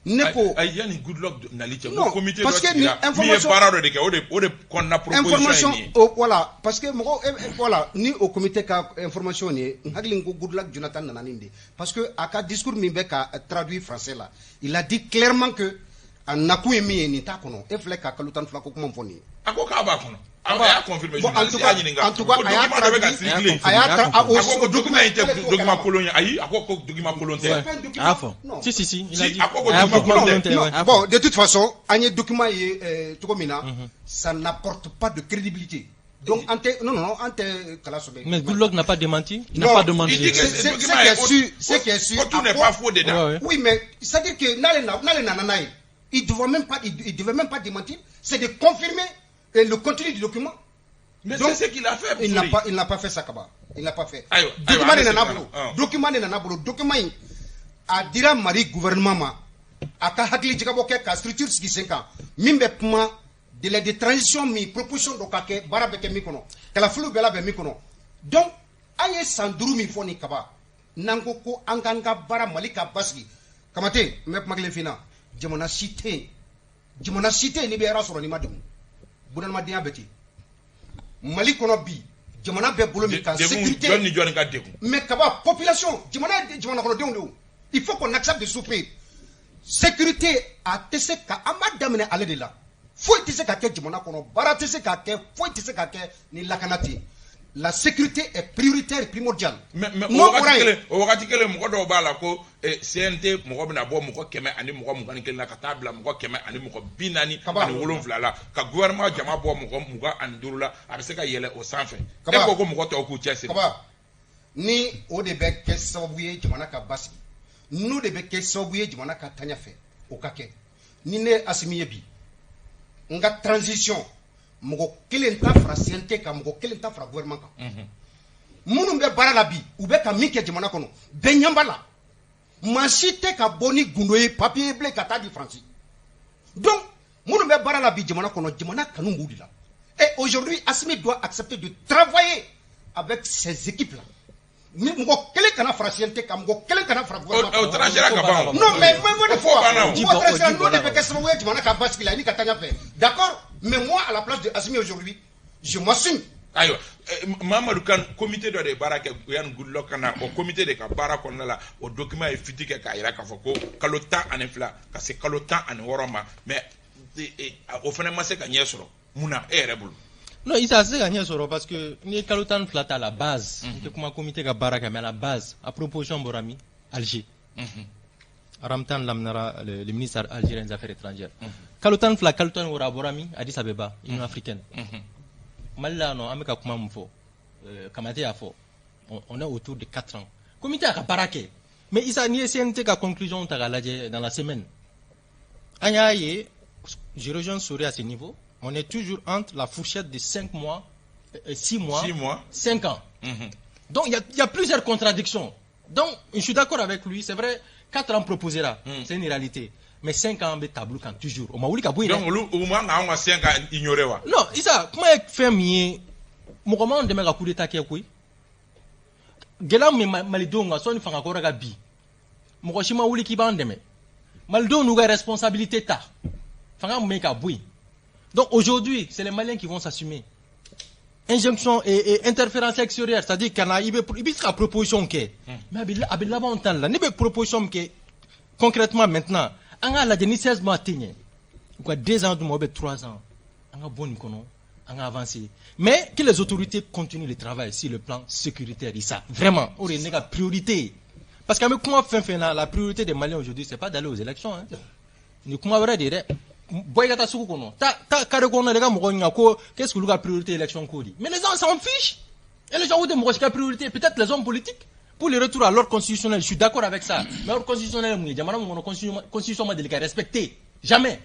Speaker 2: ne ko
Speaker 1: ay yani Goodluck nali cɛ
Speaker 2: non
Speaker 1: comité
Speaker 2: parce que ni information
Speaker 1: baara dɔ de kɛ o de kɔnna proposition
Speaker 2: information voilà parce que mɔgɔ voilà ni o comité ka information ni n hakili ko Goodluck Jonathan nana nin de parce que a ka discours min bɛ ka traduit français la il a dit clairement que a nakun ye min ye nin t'a kɔnɔ e filɛ ka kalo 12 ko kuma fɔ nin ye
Speaker 1: a ko k'a b'a kɔnɔ a y'a confirmer
Speaker 2: bon, en tout cas a y'a traduit
Speaker 1: a ko document in tɛ document kolon ye ayi a ko document kolon tɛ
Speaker 4: a fɔ si il a dit
Speaker 1: a ko document kolon
Speaker 2: tɛ bon de toute façon an ye document ye cogo min na ça n'apporte pas de crédibilité donc non an tɛ kala sɔbɛ
Speaker 4: mais Goodluck n'a pas démenti
Speaker 2: il n'a pas demandé ce qui est sûr
Speaker 1: tout n'est pas faux dedans
Speaker 2: oui mais c'est à dire que n'ale nana n'a ye il devait même pas démentir c'est de confirmer le contenu du document.
Speaker 1: Mais c'est ce qu'il a fait.
Speaker 2: Il n'a pas fait ça, Kaba. Il n'a pas fait.
Speaker 1: Document
Speaker 2: n'est pas document a dira Mali gouvernement a ka hakili jigabo ke ka structure sigi senka mimbe kuma délai de transition mi proposition do ka ke bara beke mi kono kala fulu bela be mi kono donc aye sanduru mi foni Kaba nango ko anganga bara Mali ka basgi kamate me magle fina jamana cité ni be ra soro ni madum bunal madiya beti Mali kono bi jamana be bolo mi kan sécurité mais Kaba population jamana kono dew il faut qu'on accepte de souffrir sécurité a tese ka amadamene ale de la foi tese ka ke jamana kono bara tese ka ke foi tese ka ke ni lakanati la sécurité est prioritaire primordiale
Speaker 1: mais o wakati kele mɔgɔ dɔw b'a la ko CNT mɔgɔ bɛna bɔ mɔgɔ 100 ani mɔgɔ 21 na ka taa bila mɔgɔ 100 ani mɔgɔ 40 ani 7 la ka gouvernement jama bɔ mɔgɔ 25 la a bɛ se ka yɛlɛ o sanfɛ e ko ko mɔgɔ tɔw k'u cɛsiri
Speaker 2: Kaba ni o de bɛ kɛ sababu ye jamana ka basigi n'o de bɛ kɛ sababu ye jamana ka taɲa fɛ o ka kɛ ni ne Asimi ye bi n ka transition mɔgɔ kelen ta fara CNT kan mɔgɔ kelen ta fara gouvernement kan minnu bɛ baara la bi u bɛ ka min kɛ jamana kɔnɔ bɛɛ ɲɛ b'a la maa si tɛ ka bɔ ni gundo ye papier bilen ka taa di Faransi donc minnu bɛ baara la bi jamana kɔnɔ jamana kanu b'u de la et aujourd'hui Asimi doit accepter de travailler avec ses équipes là mɔgɔ kelen kana fara CNT kan mɔgɔ kelen kana fara gouvernement kan non mais de fois n'o de bɛ kɛ sababu ye jamana ka basigi la ni ka taɲa fɛ d'accord mais moi à la place de Asimi aujourd'hui je m'assume.
Speaker 1: Ayiwa Mamadou Kane comité dɔ de baara kɛ yan Goodluck kana o comité de ka baara kɔnɔna la o document ye fiti kɛ k'a yira k'a fɔ ko kalo 12 ka se kalo 16 ma mais o fana ma se ka ɲɛ sɔrɔ mun na e yɛrɛ bolo.
Speaker 4: Non, il s'est gagné sur parce que ni kalo 12 à la base que comme comité ka baara kɛ mais à la base à proposition Borami Alger Ramtan Lamnara le ministre algérien des affaires étrangères kalo 12 kalo 10 Borami Addis Abeba Union africaine Malila non ameka kuma mfo kamate a fo on est autour de 4 ans comité a baraké mais il s'est CNT ka conclusion ta dans la semaine Anyaye je rejoins Souri à ce niveau on est toujours entre la fourchette de 5 mois 6 mois 5 ans donc il y a plusieurs contradictions donc je suis d'accord avec lui c'est vrai 4 ans proposé là c'est une réalité mais 5 ans, tableau quand toujours. Donc,
Speaker 1: au moins, on a 5 ans ignoré.
Speaker 4: Non, Isa, comment fait mieux? Mon comment on demande à coup d'état qui est quoi? Gela me malidonga, son fanga encore gabi. Mon koshima ouli qui bande me. Malidon nous a responsabilité ta. Fanga me ka boui. Donc aujourd'hui, c'est les Maliens qui vont s'assumer. Injonction et interférence extérieure, c'est-à-dire qu'il y a une proposition qui est. Mais avec l'avant-temps là, il y a une proposition qui est concrètement maintenant. On a la 16 mois, 2 ans, 3 ans. On a bon on a avancé. Mais que les autorités continuent le travail sur le plan sécuritaire. Ça, vraiment, on a une priorité. Parce que la priorité des Maliens aujourd'hui, ce n'est pas d'aller aux élections. Nous comment dire qu'est-ce que la priorité élection? Mais les gens s'en fichent. Et les gens ont des priorité, peut-être les hommes politiques. Pour le retour à l'ordre constitutionnel, je suis d'accord avec ça. Mais l'ordre constitutionnel, constitution délicat respecté. Jamais.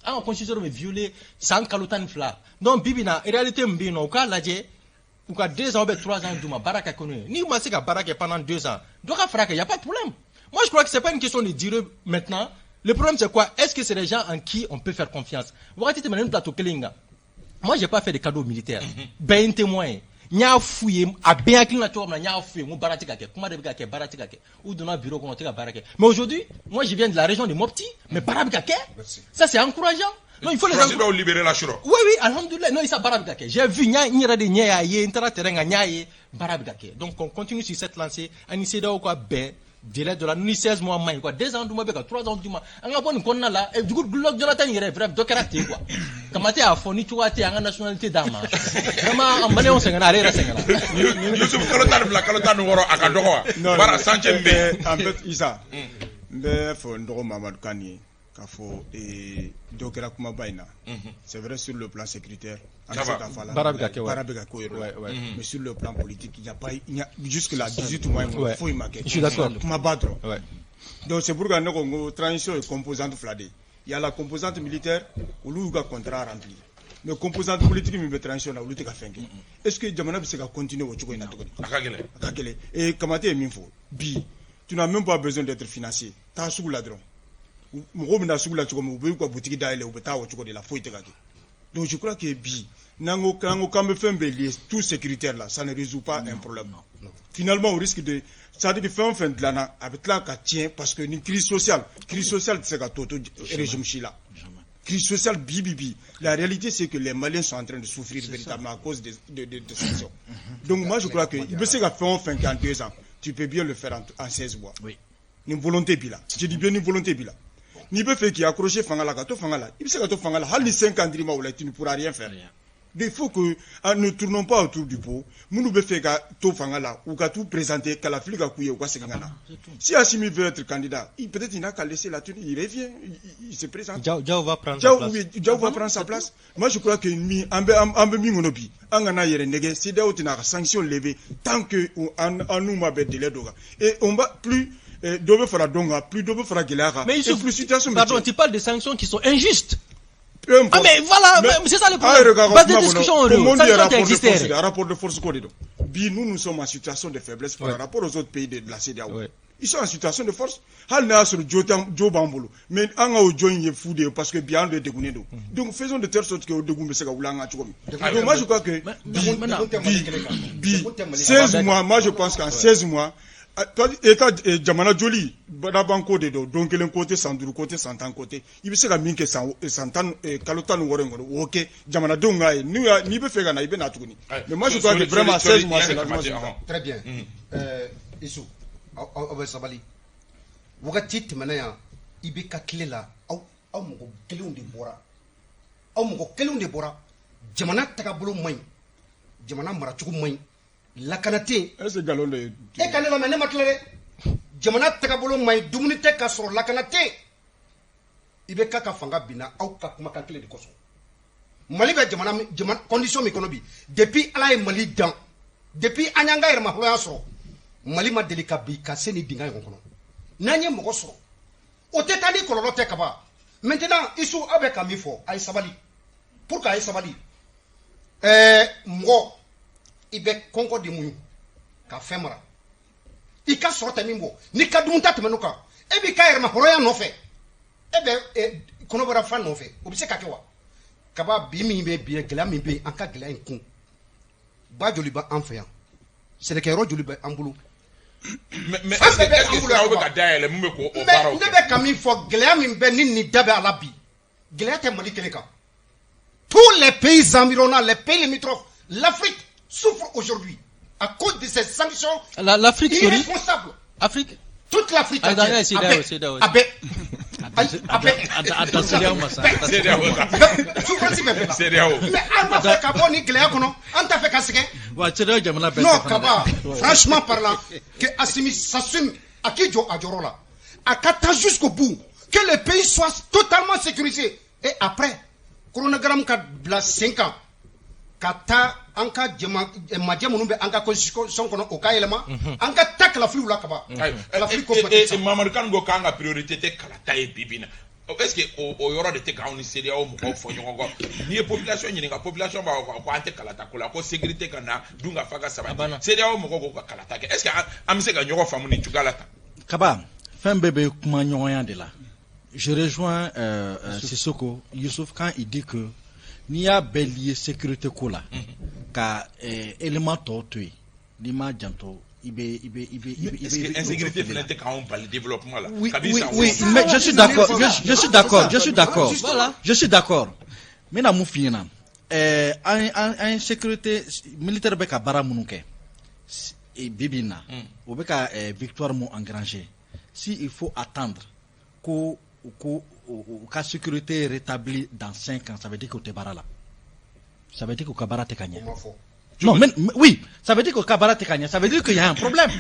Speaker 4: La constitution est violée sans calotan fla. Donc, Bibina, en réalité, Mbino, au cas là, ou cas 2 ans, 3 ans, Douma, Baraka connu. Ni moi, c'est qu'à Baraka pendant 2 ans. Donc, il n'y a pas de problème. Moi, je crois que ce n'est pas une question de dire maintenant. Le problème, c'est quoi? Est-ce que c'est des gens en qui on peut faire confiance? Vous voyez, tu plateau Kelinga. Moi, je n'ai pas fait de cadeaux militaires. Ben, témoin. nya fouye a bien hakili na to na nya fouye mo barati ka ke kuma de ka ke barati ka ke ou dans bureau qu'on te barake. Mais aujourd'hui, moi je viens de la région de Mopti, mais barabi ka ke. Ça c'est encourageant. Non, il faut les
Speaker 1: encourager. Libérer la chiro.
Speaker 4: Oui, alhamdoulilah. Non, il s'est barabi ka ke. J'ai vu nya de nya ye intera terrain nya ye barabi ka ke. Donc on continue sur cette lancée. Anisé da quoi ben délai de la 16 mois mai quoi 2 ans du mois be 3 ans du mois anga bon ko na la e du glok Jonathan yere bref do karate quoi kamate a foni tuwate anga nationalité dama vraiment en malé on sengana rera sengana
Speaker 1: Yusuf kalotan woro aka dogo bara sanche mbe
Speaker 5: en fait Isa mbe fo ndogo Mamadou Kani ka fo dokera kuma bayna c'est vrai sur le plan sécuritaire
Speaker 4: Barabika
Speaker 5: mais sur le plan politique il y a jusque là 18 mois faut y marquer.
Speaker 4: Je suis d'accord.
Speaker 5: Donc c'est pourquoi nous transition et composante fladé. Il y a la composante militaire où nous avons contrat rempli. Mais composante politique mais transition là où nous avons est-ce que Jamana va continuer au Tchouko Akagele et Kamate et Minfo bi tu n'as même pas besoin d'être financier. T'as sous la drone. Boutique d'aller au Beta au Tchouko de la fouille. Donc je crois que bi nango quand me fait bélier tout sécuritaire là ça ne résout pas un problème. Non. Finalement on risque de ça dit que fin de l'année avec là qu'à tient parce que une crise sociale c'est qu'à toto régime chila. Crise sociale bibibi. La réalité c'est que les Maliens sont en train de souffrir véritablement à cause de sanctions. Donc moi je crois que il peut se faire en 52 ans. Tu peux bien le faire en 16 mois. Oui. Une volonté bila. Je dis bien une volonté bila. Ni peut faire qui accroché fangala kato fangala. Il sait kato fangala. Hal ni 50 rima ou là tu ne pourras rien faire. Il faut que ne tournons pas autour du pot. Nous ne pouvons pas tout fangala ou qu'à tout présenter qu'à la flic à couiller ou quoi c'est gana. Si Assimi veut être candidat, peut-être il n'a qu'à laisser la tenue. Il revient, il se présente.
Speaker 4: Diao va prendre sa place.
Speaker 5: Diao va prendre sa place. Moi je crois que mi ambe mi monobi. Angana yere nege c'est d'ailleurs une sanction levée tant que en nous m'a bête de l'aide. Et on va plus plus
Speaker 4: pardon, tu parles de sanctions qui sont injustes. Ah mais voilà, c'est ça le problème. Pas de discussion.
Speaker 5: Un rapport de force corridor. Nous sommes en situation de faiblesse par rapport aux autres pays de la CEDEAO. Ils sont en situation de force. Mais parce que bien de dégoûter. Donc faisons de telle sorte que donc moi je crois que 16 mois, moi je pense qu'en 16 mois État Jamana Joli, Badabanko de donc le côté Sanduru côté Santan côté, il se ramène que Santan Kalotan Warengo, ok, Jamana Donga, ni peut faire na ibena tuni. Mais moi je crois que vraiment 16 mois c'est largement
Speaker 2: très bien. Issou, Awe Sabali. Wakati timanaya ibeka klela au mugo kelunde bora. Au mugo kelunde bora. Jamana takabulu moy. Jamana marachuku moy. La kanate
Speaker 5: est-ce galon de
Speaker 2: e kanela mene matlere jamana tagabolo may dumunite ka soro la kanate ibe kaka fanga bina au ka kuma kan kele de koso mali be jamana condition mi kono bi depuis ala e mali dan depuis anyanga er ma hoya soro mali ma delika bi ka seni dinga yon kono nanye moko soro o te tani kololo te kaba maintenant isu avec ami fo ay sabali pour ka ay sabali mo ibe konko di muyu ka femara ika sorta mimbo ni kadunta temenuka ebi ka yerma horoya no fe ebe kono bara fan no fe obise ka kewa kaba bi mi be bi gela mi be anka gela en ba joli ba en fait c'est le kero joli ba ambulu
Speaker 1: mais est-ce que ça obe ka daele mu ko o baro
Speaker 2: ne be kami fo gela mi be ni dabe alabi gela te mali keleka tous les pays environnants les pays limitrophes l'Afrique souffre aujourd'hui à cause de ces sanctions
Speaker 4: l'Afrique
Speaker 2: irresponsables.
Speaker 4: Afrique
Speaker 2: toute l'Afrique
Speaker 4: mais
Speaker 2: franchement parlant que Assimi s'assume à qui Adjorola à Kata jusqu'au bout que le pays soit totalement sécurisé et après chronogramme 5 ans Kata anka majemunumbe anka constitution kono okayelema anka tak la flou la kaba la flou ko
Speaker 1: et Mamadou Kane go kanga priorité te kala tay bibina est-ce que o yoro de te ka on série o mo fo nyongo ni population ni nga population ba ko ante kala ta ko sécurité kana dunga faga saba série o mo ko kala ta est-ce que amse ga nyoko famu ni tugalata
Speaker 3: kaba fin bébé kuma nyoya de là je rejoins Sissoko Youssouf quand il dit que n'i y'a bɛɛ lié sécurité ko la ka élément tɔw to yen n'i ma janto i bɛ
Speaker 1: insécurité fana tɛ k'anw bali développement la.
Speaker 3: Oui, mais je suis d'accord. Je suis d'accord. Mais na mun f'i ɲɛna an ye sécurité militaire bɛ ka baara minnu kɛ bibi in na o bɛ ka victoire mun engranger si il faut attendre ko ka sécurité rétablie dans 5 ans ça veut dire que o tɛ baara la ça veut dire que o ka baara tɛ ka ɲɛ. Non, mais oui, ça veut dire que Kabara Tekanya, ça veut dire qu'il y a un problème.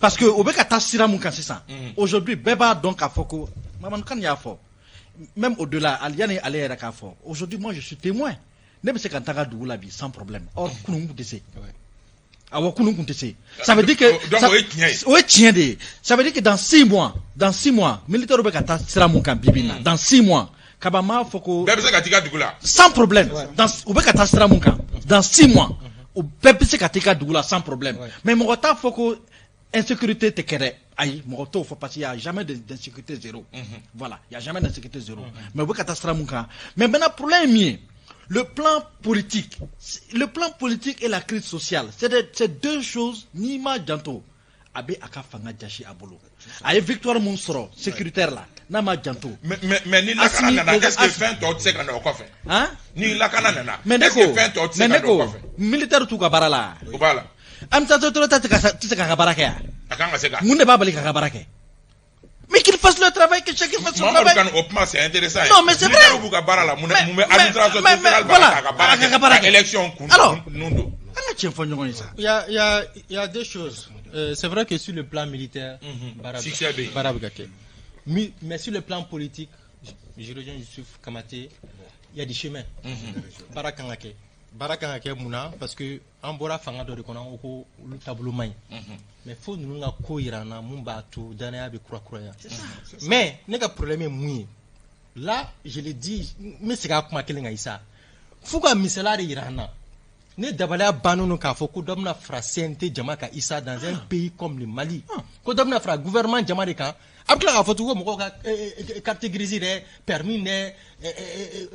Speaker 3: Parce que au Beka Tassira Moukan, c'est ça. Aujourd'hui, Beba donc à Foko, Maman Kan Yafo, même au-delà, Aliane Alé Rakafo. Aujourd'hui, moi je suis témoin. Même si Kantara Doulabi, sans problème. Or, Kounoum Koutessé. Alors, Kounoum Koutessé. Ça veut dire que. Ça veut dire que dans 6 mois, militaire au Beka Tassira Moukan Bibina, dans 6 mois, Kabama Foko. Sans problème. Au Beka Tassira Moukan, dans 6 mois. Au peuple se katika doula sans problème. Mais mon retard faut que insécurité te kéré. Aïe, mon retard faut parce qu'il y a jamais d'insécurité zéro. Voilà, il y a jamais d'insécurité zéro. Mais vous catastrophe mon cas. Mais maintenant problème est le plan politique et la crise sociale. C'est deux choses ni ma janto. Abe aka fanga jashi abolo. Aïe victoire monsro sécuritaire là. Na ma janto.
Speaker 1: Mais ni la kanana est-ce que fin tot c'est quand on fait. Hein? Ni la kanana.
Speaker 3: Mais neko militaire tout ka barala.
Speaker 1: Voilà.
Speaker 3: Am ta to ta ka baraka ya.
Speaker 1: Akanga seka.
Speaker 3: Munde ba bali ka baraka. Mais qu'il fasse le travail que chacun fasse son travail.
Speaker 1: C'est intéressant.
Speaker 3: Non mais c'est vrai.
Speaker 1: Voilà. Élection.
Speaker 3: Alors,
Speaker 4: il y a deux choses. C'est vrai que sur le plan militaire, mais sur le plan politique, je rejoins Youssouf Kamaté, il y a des chemins. Barakangake Mouna, parce que en Bora Fangado de Konan, le tableau main. Mais faut nous nga ko irana mumba tout dana be croix. Mais nega problème mouillé. Là, je l'ai dit, mais c'est ka kuma kelenga isa. Fuga misalari irana. Ne dabala banono ka foko domna fra CNT jamaka isa dans un pays comme le Mali. Ko domna fra gouvernement jamade ka abla ka foto ko ka carte grise de permis ne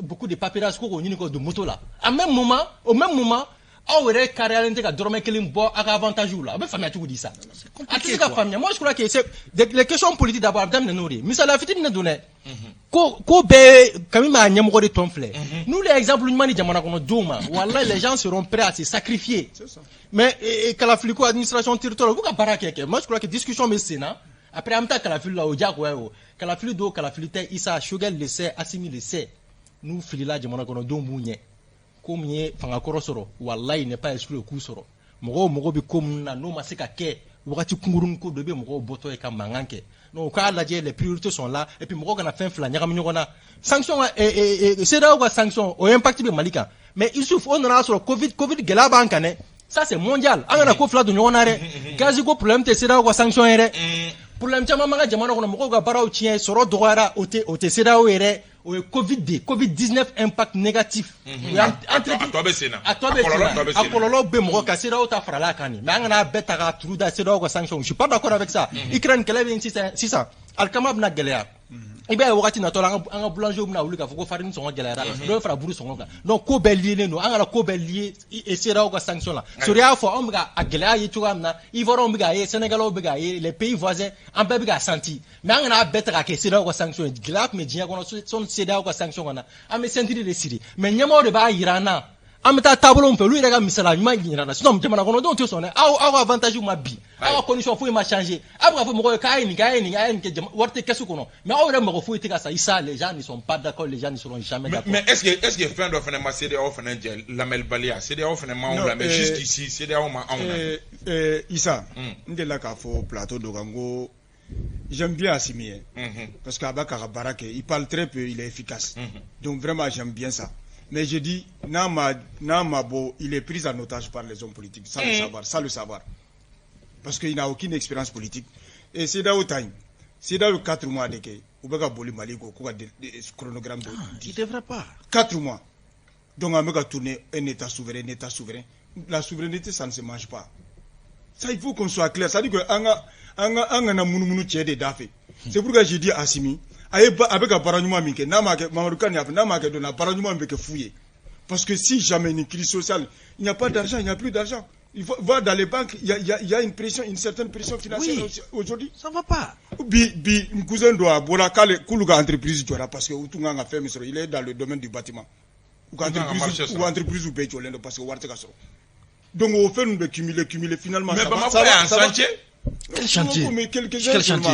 Speaker 4: beaucoup de paperasse ko nyini ko de moto là. Au même moment awere carrière ka dorme kelim bo aka avantage là. Ba famia tu dis ça. Moi je crois que c'est les questions politiques d'abord dame nori. Misala fiti ne donner. Ko be kami ma nyamgo de tonfle. Nous les exemples nous mani jamana kono doma. Wallahi les gens seront prêts à se sacrifier. Mais Kalafliko administration territoriale vous ka baraka. Moi je crois que discussion mais sénat après amta Kalafilo là au Diak ouais. Kalafilo do Kalafilité Issa Shogel le sait Assimi le sait. Nous filila jamana kono domunye. Comme y fanga korosoro wallahi n'est pas exclu coup soro mogo bi comme na no masika ke wakati kungurun ko dobe mogo boto e kamanganke no ka la les priorités sont là et puis mogo kana fin fla nyaka nyona sanction c'est là quoi sanction au impact be malika mais il souffre on a sur covid gela bankane ça c'est mondial angana ko fla do nyona re gazi ko problème te c'est là quoi sanction ere problème chama manga jamana ko mogo ga baraw tien soro doara ote c'est là ere Covid-19 impact négatif. Akololo be mo ka sera ota frala kani. Mais ngana beta ka truda sera ko sanction. Je suis pas d'accord avec ça. Ukraine kele 600. Alkamab na gelea. Ibe wakati na tola anga boulanger na wuli ka foko farine songo gelea. Do fra buru songo ka. Donc ko belie no anga ko belie et sera ko sanction là. Soria fo omga agelea yi tuga na Ivoro omga yi Sénégal omga yi les pays voisins en be ga senti. Mais ngana beta ka ke sera ko sanction. Glap me dia ko son sera ko sanction na. Ame sentiri de siri. Mais nyamo de ba irana. Ameta tableau on peut lui regarder misala nyuma nyina sinon jamana kono don to sonne aw avantage ma bi aw condition faut ma changer après faut mo kay ni ke warte kesu kono mais aw re mo faut tika ça isa les gens ne sont pas d'accord les gens ne seront jamais d'accord
Speaker 1: mais est-ce que fin do fene ma CDAO fene lamel balia CDAO fene ma on la mais jusqu'ici CDAO ma on
Speaker 5: Issa ndela ka fo plateau dogango j'aime bien Assimi parce qu'Abaka Barake il parle très peu il est efficace donc vraiment j'aime bien ça. Mais je dis, Namabo, il est pris en otage par les hommes politiques, sans le savoir. Parce qu'il n'a aucune expérience politique. Et c'est dans le time. C'est dans le 4 mois de qu'il y a un chronogramme de.
Speaker 3: Il ne devrait pas.
Speaker 5: 4 mois. Donc, on va tourner un État souverain. La souveraineté, ça ne se mange pas. Ça, il faut qu'on soit clair. Ça dit que c'est pourquoi j'ai dit à Assimi, avec un paragnement, Mamadou Kanyaf, Namake de la paragnement avec fouillé. Parce que si jamais une crise sociale, il n'y a pas d'argent, il n'y a plus d'argent. Il faut voir dans les banques, il y a une pression, une certaine pression financière aujourd'hui.
Speaker 3: Ça va pas.
Speaker 5: Un cousin doit boire kuluga entreprise parce que Utunga fait il est dans le domaine du bâtiment. Ou entreprise ou béjolendo parce que Warte Kasso. Donc au fait nous de cumuler finalement.
Speaker 1: Mais comment ça va en chantier?
Speaker 3: Quel chantier?
Speaker 5: Mais quel
Speaker 3: chantier?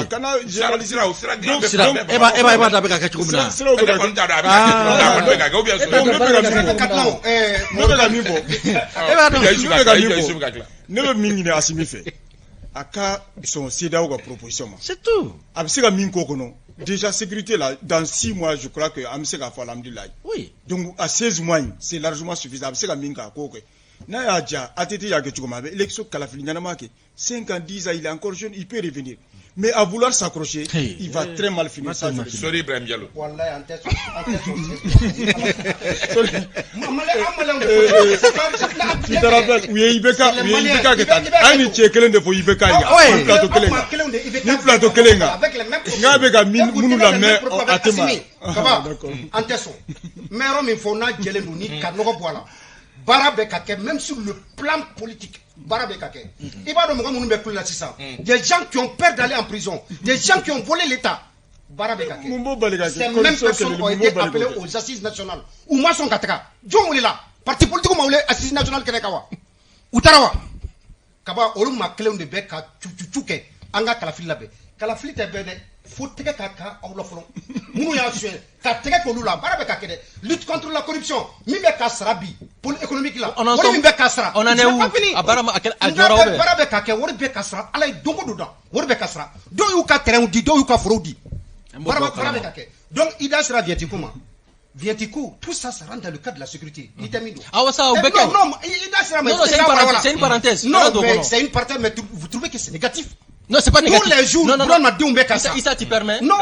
Speaker 5: Ne mingi ne asimi fait. Aka son CEDEAO ga proposition.
Speaker 3: C'est tout.
Speaker 5: Absega minko kono. Déjà sécurité là dans 6 mois je crois que amsega fa alhamdulillah.
Speaker 3: Oui.
Speaker 5: Donc à 16 mois c'est largement suffisant. Absega minka ko ko. Na ya ja atete ya ke chukoma avec élection kalafili nyana make 5 ans 10 ans il est encore jeune, il peut revenir. Mais à vouloir s'accrocher, il va très mal finir ça.
Speaker 1: Sorry Ibrahim Diallo.
Speaker 2: Wallahi
Speaker 5: tu te rappelles où est Ibeka que t'as ani tchekelen de fo Ibeka ya plateau kelenga ni plateau kelenga nga beka munu la mais atema
Speaker 2: d'accord anteso mero mi fona jelendu ni kanogo boala barabe kake même sur le plan politique barabe kake ibado mo munu be kula sisa des gens qui ont peur d'aller en prison, des gens qui ont volé l'état barabe kake ces mêmes personnes ont été appelées aux assises nationales ou ma son kataka jomuli la parti politique ma assises nationales kenekawa utarawa kaba oluma clé de be ka chuchuke anga kalafili labe kalafili te be de faut tege kaka awlo folo munu ya sué ka tege ko lula barabe kake de lutte contre la corruption mimbe kasrabi pour économique là wori mimbe kasra
Speaker 4: on en est où apparemment à Jorobe
Speaker 2: barabe kake wori be kasra alay dongo do da wori be kasra do yu ka terrain di do yu ka frodi barabe kake donc ida sera vietico tout ça ça rentre dans le cadre de la sécurité
Speaker 4: non c'est une parenthèse
Speaker 2: non mais c'est une parenthèse mais vous trouvez que c'est négatif?
Speaker 4: Non, c'est pas négatif.
Speaker 2: Tous les jours,
Speaker 4: Isa tu permets?
Speaker 2: Non.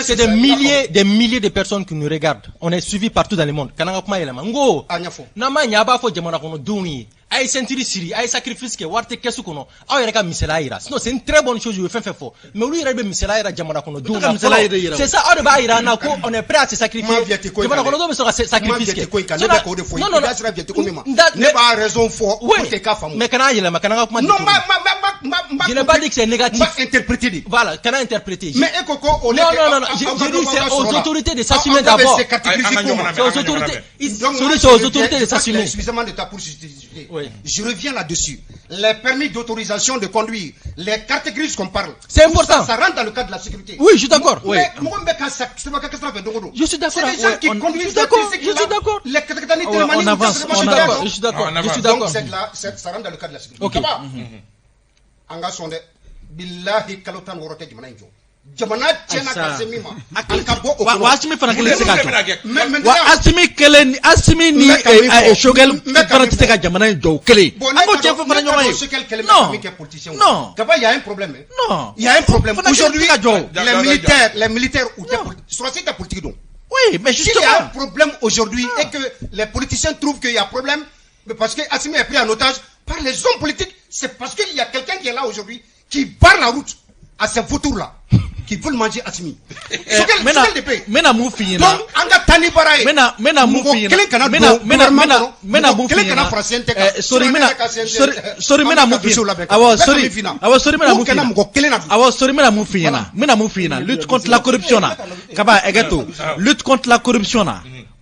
Speaker 4: C'est des milliers de personnes qui nous regardent. On est suivis partout dans le monde. Kananga kuma yelema. Ngo. Nama nyaba fo jamana kono dungi. Ay sentiri siri, ay sacrifice ke warte kesu kono. Aw yere ka misela ira. Sinon c'est une très bonne chose je fais fort. Mais lui il be misela ira jamana kono dungi. C'est ça aw de ba ira na ko on est prêt à se sacrifier. Jamana kono do be so sacrifice. Non.
Speaker 2: Ne pas raison fort pour te ka famu.
Speaker 4: Mais kana yelema kananga kuma.
Speaker 2: Non,
Speaker 4: je n'ai pas dit que c'est négatif.
Speaker 2: Interpréter.
Speaker 4: Voilà, qu'on a interprété.
Speaker 2: Mais Ekoko,
Speaker 4: non. Je dis c'est aux autorités de s'assumer d'abord. C'est aux autorités. C'est aux autorités de s'assumer.
Speaker 2: Suffisamment de temps pour justifier. Je reviens là-dessus. Les permis d'autorisation de conduire, les cartes grises qu'on parle.
Speaker 4: C'est important.
Speaker 2: Ça rentre dans le cadre de la sécurité.
Speaker 4: Oui, je suis d'accord.
Speaker 2: Je suis d'accord. C'est des gens qui conduisent. Je suis d'accord.
Speaker 4: On avance. Je suis d'accord.
Speaker 2: Donc ça rentre dans le cadre de la sécurité.
Speaker 4: Ok.
Speaker 2: Anga sonde billahi kalotan worote jamana injo jamana chena kasemima akabo
Speaker 3: wa asimi fana kele seka wa asimi ni shogel fana teka jamana injo kele ako chef fana nyoma non
Speaker 2: kaba y a un problème
Speaker 3: non
Speaker 2: il y a un problème aujourd'hui les militaires ou sur la site politique donc
Speaker 3: oui mais justement
Speaker 2: il y a un problème aujourd'hui et que les politiciens trouvent qu'il y a problème parce que Assimi est pris en otage par les hommes politiques, c'est parce qu'il y a quelqu'un qui est là aujourd'hui qui barre la route à ces vautours-là qui veulent manger Assimi.
Speaker 3: Mena moufi
Speaker 2: donc anga tani baraye
Speaker 3: mena moufi lutte contre la corruption kaba egato lutte contre la corruption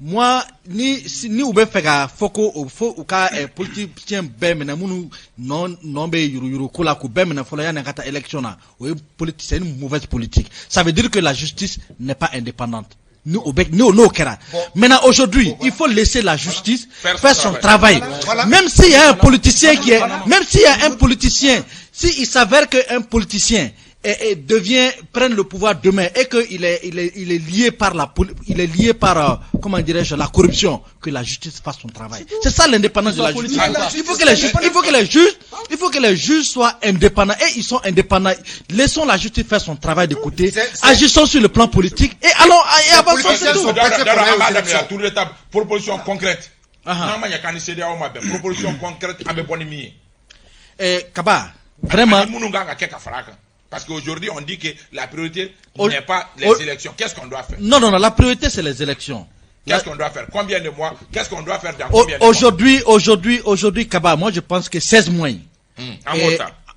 Speaker 3: moi ni ube fega foko ou ka politicien bemena munu non be yuru kula ku bemena fola yana kata élection na o politicien une mauvaise politique. Ça veut dire que la justice n'est pas indépendante. Nous kera. Maintenant aujourd'hui, il faut laisser la justice faire son travail. Même s'il y a un politicien s'il s'avère qu'un politicien prenne le pouvoir demain et qu'il est lié par comment dirais-je, la corruption, que la justice fasse son travail. C'est ça l'indépendance de la justice. Il faut que les juges soient indépendants et ils sont indépendants. Laissons la justice faire son travail de côté. Agissons sur le plan politique et allons et avançons. C'est tout.
Speaker 1: Proposition concrète. Proposition concrète.
Speaker 3: Kaba, vraiment.
Speaker 1: Parce qu'aujourd'hui, on dit que la priorité n'est pas les élections. Qu'est-ce qu'on doit faire?
Speaker 3: Non, la priorité, c'est les élections.
Speaker 1: Qu'est-ce qu'on doit faire? Combien de mois? Qu'est-ce qu'on doit faire dans combien de
Speaker 3: mois? Aujourd'hui, Kaba, moi je pense que 16 mois.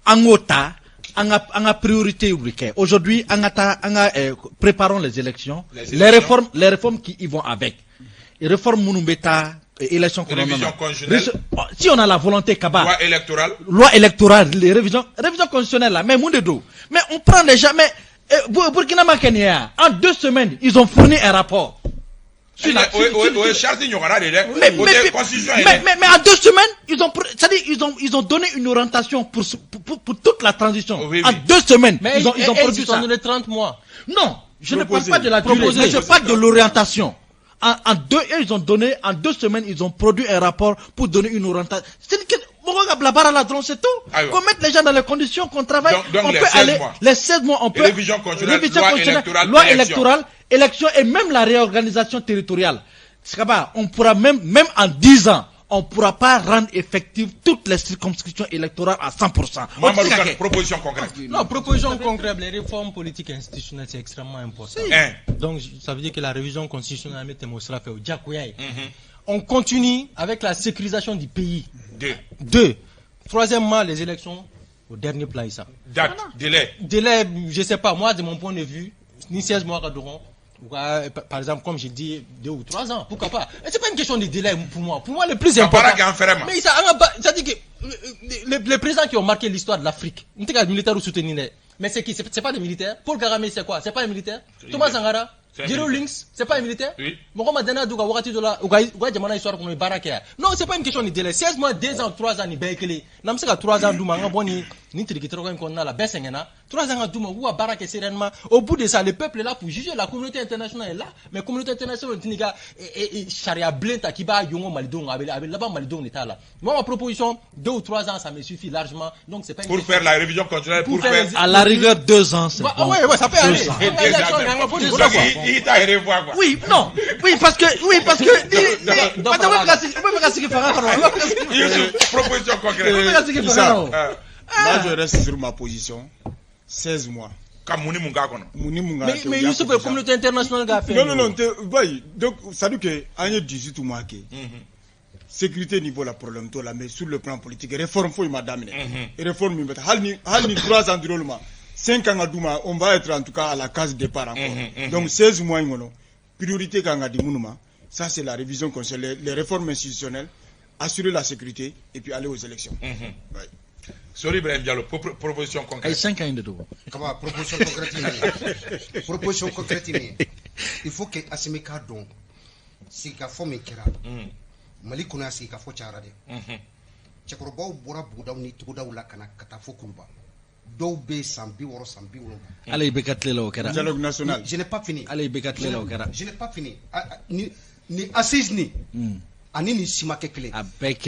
Speaker 3: En Ota, on a priorité ouvrière. Aujourd'hui, préparons les élections. Les réformes qui y vont avec. Les réformes Mounumbeta, élections constitutionnelles. Si on a la volonté, Kaba. Loi électorale, les révisions constitutionnelles là. Mais on prend les gens, mais Burkina Kenya, en 2 semaines, ils ont fourni un rapport. Mais en 2 semaines, ils ont donné une orientation pour toute la transition. En 2 semaines,
Speaker 4: mais
Speaker 3: ils ont produit ça.
Speaker 4: Donné 30 mois.
Speaker 3: Non, je ne parle pas de la durée, mais je parle de l'orientation. En 2 semaines, ils ont produit un rapport pour donner une orientation. C'est tout. Qu'on mette les gens dans les conditions qu'on travaille.
Speaker 1: Donc
Speaker 3: on peut aller les 16 mois, on peut.
Speaker 1: Révision constitutionnelle,
Speaker 3: loi électorale, élection et même la réorganisation territoriale. On pourra même en 10 ans, on ne pourra pas rendre effectives toutes les circonscriptions électorales à 100%.
Speaker 1: Proposition concrète.
Speaker 4: Non, proposition concrète, les réformes politiques et institutionnelles, c'est extrêmement important. Donc, ça veut dire que la révision constitutionnelle met Mosra fait au Djakouyaï. On continue avec la sécurisation du pays. 2. Troisièmement, les élections au dernier plan.
Speaker 1: Date, délai,
Speaker 4: je sais pas. Moi, de mon point de vue, ni 16 mois qu'adorons. Par exemple, comme j'ai dit, 2 ou 3 ans, pourquoi pas? C'est pas une question de délai pour moi. Pour moi, le plus important. Mais ça dit que les présidents qui ont marqué l'histoire de l'Afrique, on dit militaires ou soutenir. Mais c'est qui? C'est pas des militaires. Paul Kagame, c'est quoi? C'est pas un militaire. Thomas Sankara, Jero Links, c'est pas un militaire. Oui. Non, c'est pas une question de délai. 16 mois, 2 ans, 3 ans, ni békele. Nam seka 3 ans douma ngaboni ni trikitro ko na la besengena. 3 ans douma ou baraka sereinement. Au bout de ça, le peuple est là pour juger, la communauté internationale est là. Mais la communauté internationale tiniga et charia blenta qui ba yongo malidong avec là-bas malidong l'état là. Moi ma proposition 2 ou 3 ans ça me suffit largement. Donc c'est pas une
Speaker 1: pour faire la révision constitutionnelle pour faire
Speaker 3: à la rigueur 2 ans c'est bon.
Speaker 4: Ouais, ça peut aller.
Speaker 3: Oui, non. Oui, parce que
Speaker 1: proposition concrète.
Speaker 5: Moi je reste sur ma position. 16 mois.
Speaker 4: Mais Youssef, la communauté internationale a fait.
Speaker 5: Non, donc ça veut dire qu'il y a 18 mois. Sécurité niveau la problème, mais sur le plan politique, réforme, faut madame. Réforme, halni 3 ans de 5 ans à Douma, on va être en tout cas à la case départ encore. Donc 16 mois, priorité quand dit Mounouma, ça c'est la révision constitutionnelle, les réformes institutionnelles, assurer la sécurité et puis aller aux élections.
Speaker 1: Sorry, Ibrahim Diallo, proposition concrète.
Speaker 3: 5 ans de tout.
Speaker 2: Comment proposition concrète? Proposition concrète. Il faut que Asimeka donc, si ka fo me kira, Mali kuna si ka fo chara de. Chekorobaw bora budaw ni tudaw la kana kata fo kuluba. Dɔw bɛ san 60 san 70.
Speaker 3: Allez bekatle la okera.
Speaker 5: Dialogue national.
Speaker 2: Je n'ai pas fini.
Speaker 3: Allez bekatle la okera.
Speaker 2: Je n'ai pas fini. Ni assise ni. Ani ni simake kele.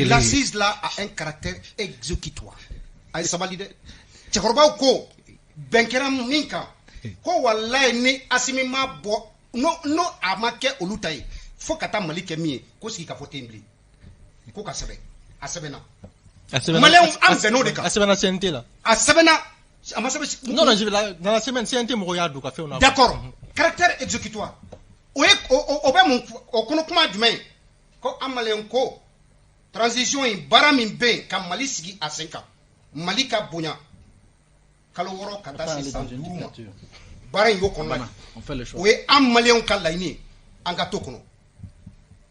Speaker 2: L'assise là a un caractère exécutoire. Ay sabali de. Cɛkɔrɔbaw ko bɛnkɛra min kan ko wallahi ni Asimi ma bɔ no a ma kɛ olu ta ye fo ka taa Mali kɛ min ye ko sigi ka fɔ ten bilen ko ka sɛbɛn a sɛbɛnna. Malien an bɛn'o de kan.
Speaker 4: A sɛbɛnna CNT la.
Speaker 2: A sɛbɛnna a ma sɛbɛn.
Speaker 4: Non, dans la semaine CNT mɔgɔw y'a don ka fɛnw na.
Speaker 2: D'accord. Caractère exécutoire. O bɛ mun o kɔnɔ kuma jumɛn ye ko an malien ko transition in baara min bɛ yen ka Mali sigi a sen kan Mali ka bonya kalo 6 ka taa se san 5 ma baara in y'o kɔnɔ ye o ye an malien ka laɲini ye an ka to kɔnɔ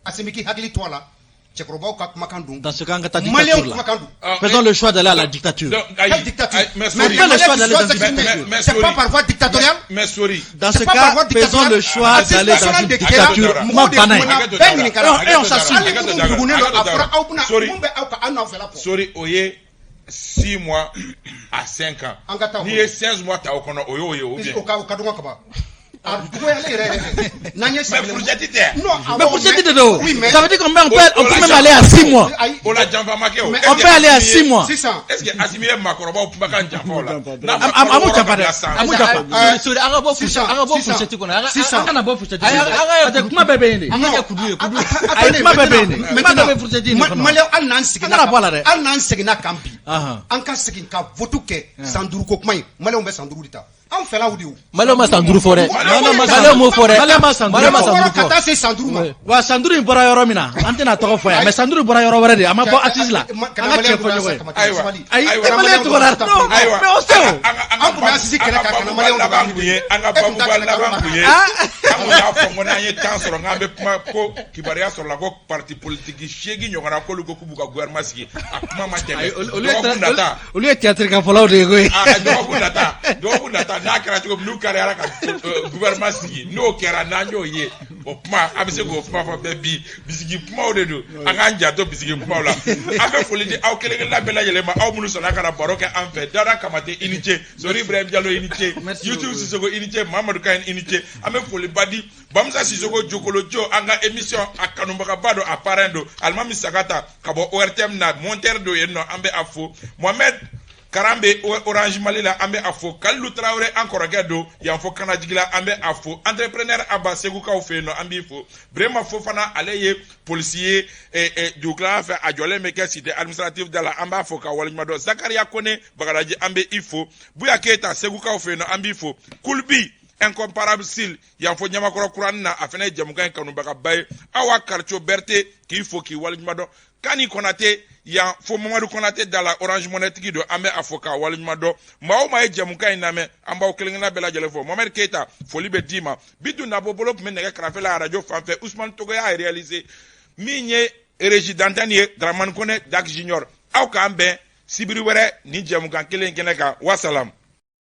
Speaker 2: Asimi k'i hakili to a la.
Speaker 3: Dans ce cas, faisons le choix d'aller à la dictature.
Speaker 2: Quelle dictature?
Speaker 1: C'est
Speaker 2: pas par voie dictatoriale.
Speaker 3: Dans ce cas, faisons le choix d'aller dans une dictature.
Speaker 2: Et on s'assume.
Speaker 1: Sorry, oye 6 mois à 5 ans. Ni 16 mois t'as au kono oyo bien.
Speaker 3: Mais ça veut dire qu'on peut même aller à 6 mois. On peut aller à 6 mois.
Speaker 1: Est-ce que Asimi est Makoroba ou Pumakan Djafo là?
Speaker 2: an fɛlaw de o
Speaker 4: Malema Sanduru fɔ dɛ
Speaker 3: Malema
Speaker 4: Malema fɔ dɛ
Speaker 3: Malema Sanduru
Speaker 4: Malema
Speaker 2: wɔɔrɔ
Speaker 4: Sanduru
Speaker 2: ka
Speaker 4: fɔ
Speaker 2: taa se san duuru ma
Speaker 3: wa Sanduru in bɔra yɔrɔ min na an tɛna tɔgɔ fɔ yan mais Sanduru bɔra yɔrɔ wɛrɛ de a ma bɔ assise la an ka tiɲɛ fɔ ɲɔgɔn ye ayi maliyɛn tɔgɔ la non mais o tɛ o
Speaker 2: an kun bɛ assise kɛlɛ ka kana maliyɛnw
Speaker 1: laban kun ye an ka bamuba laban kun ye an kun y'a fɔ n ko n'an ye temps sɔrɔ k'an bɛ kuma ko kibaruya sɔrɔla ko parti politique 8 ɲɔgɔnna k'olu ko k'u b'u ka gouvernement sigi a kuma ma tɛmɛ dɔgɔkun nata
Speaker 3: olu ye théâtre kan fɔlɔw de ye koyi
Speaker 1: dɔgɔkun nata n'a kɛra cogo min n'u kariyara ka gouvernement sigi n'o kɛra n'an y'o ye o kuma a bɛ se k'o kuma fɔ bɛɛ bi bisigi kumaw de don an k'an janto bisigi kumaw la an bɛ foli di aw kelen kelenna bɛɛ lajɛlen ma aw minnu sɔnna ka na baro kɛ an fɛ Dawuda Kamate i ni ce Sori Ibrahim Diallo i ni ce Youssouf Sissoko i ni ce Mamadou Kane i ni ce an bɛ foliba di Bamusa Sissoko Jokolo Jo an ka émission a kanubagaba don a parrain don Alimami Sagata ka bɔ ORTM na monteur do yen nɔ an bɛ a fo Mohamed Karambe Orange Mali la an bɛ a fo Kalilu Tarawele an kɔrɔkɛ don yan fo Kanajigi la an bɛ a fo entrepreneur Abba Segukaw fɛ yen nɔ an b'i fo Brema Fofana ale ye policier dugukila fɛ a jɔlen bɛ kɛ cité administrative da la an b'a fo ka waleɲuman dɔn Zakaria Kone Bagadaji an bɛ i fo Buya Keita Segukaw fɛ yen nɔ an b'i fo Kulbi incomparable Sil yan fo Ɲamakɔrɔ kurani na a fana ye jamukan in kanubagaba ye Awa Karcho Berté k'i fo k'i waleɲuman dɔn Kani Konate yan fo Mamadu Konate da la Orange Money tigi don an bɛ a fo k'a waleɲuman dɔn maa o maa ye jamukan in lamɛn an b'aw kelenkelenna bɛɛ lajɛlen fo Mohamed Keita foli bɛ d'i ma Bitu Nabo Bolo tun bɛ nɛgɛ kɛrɛfɛ la radio fan fɛ Ousmane Togo y'a réalisé min ye régie d'antenne ye Dramane Kone Dak Junior aw k'an bɛn sibiri wɛrɛ ni jamukan kelen kɛnɛ kan wasalam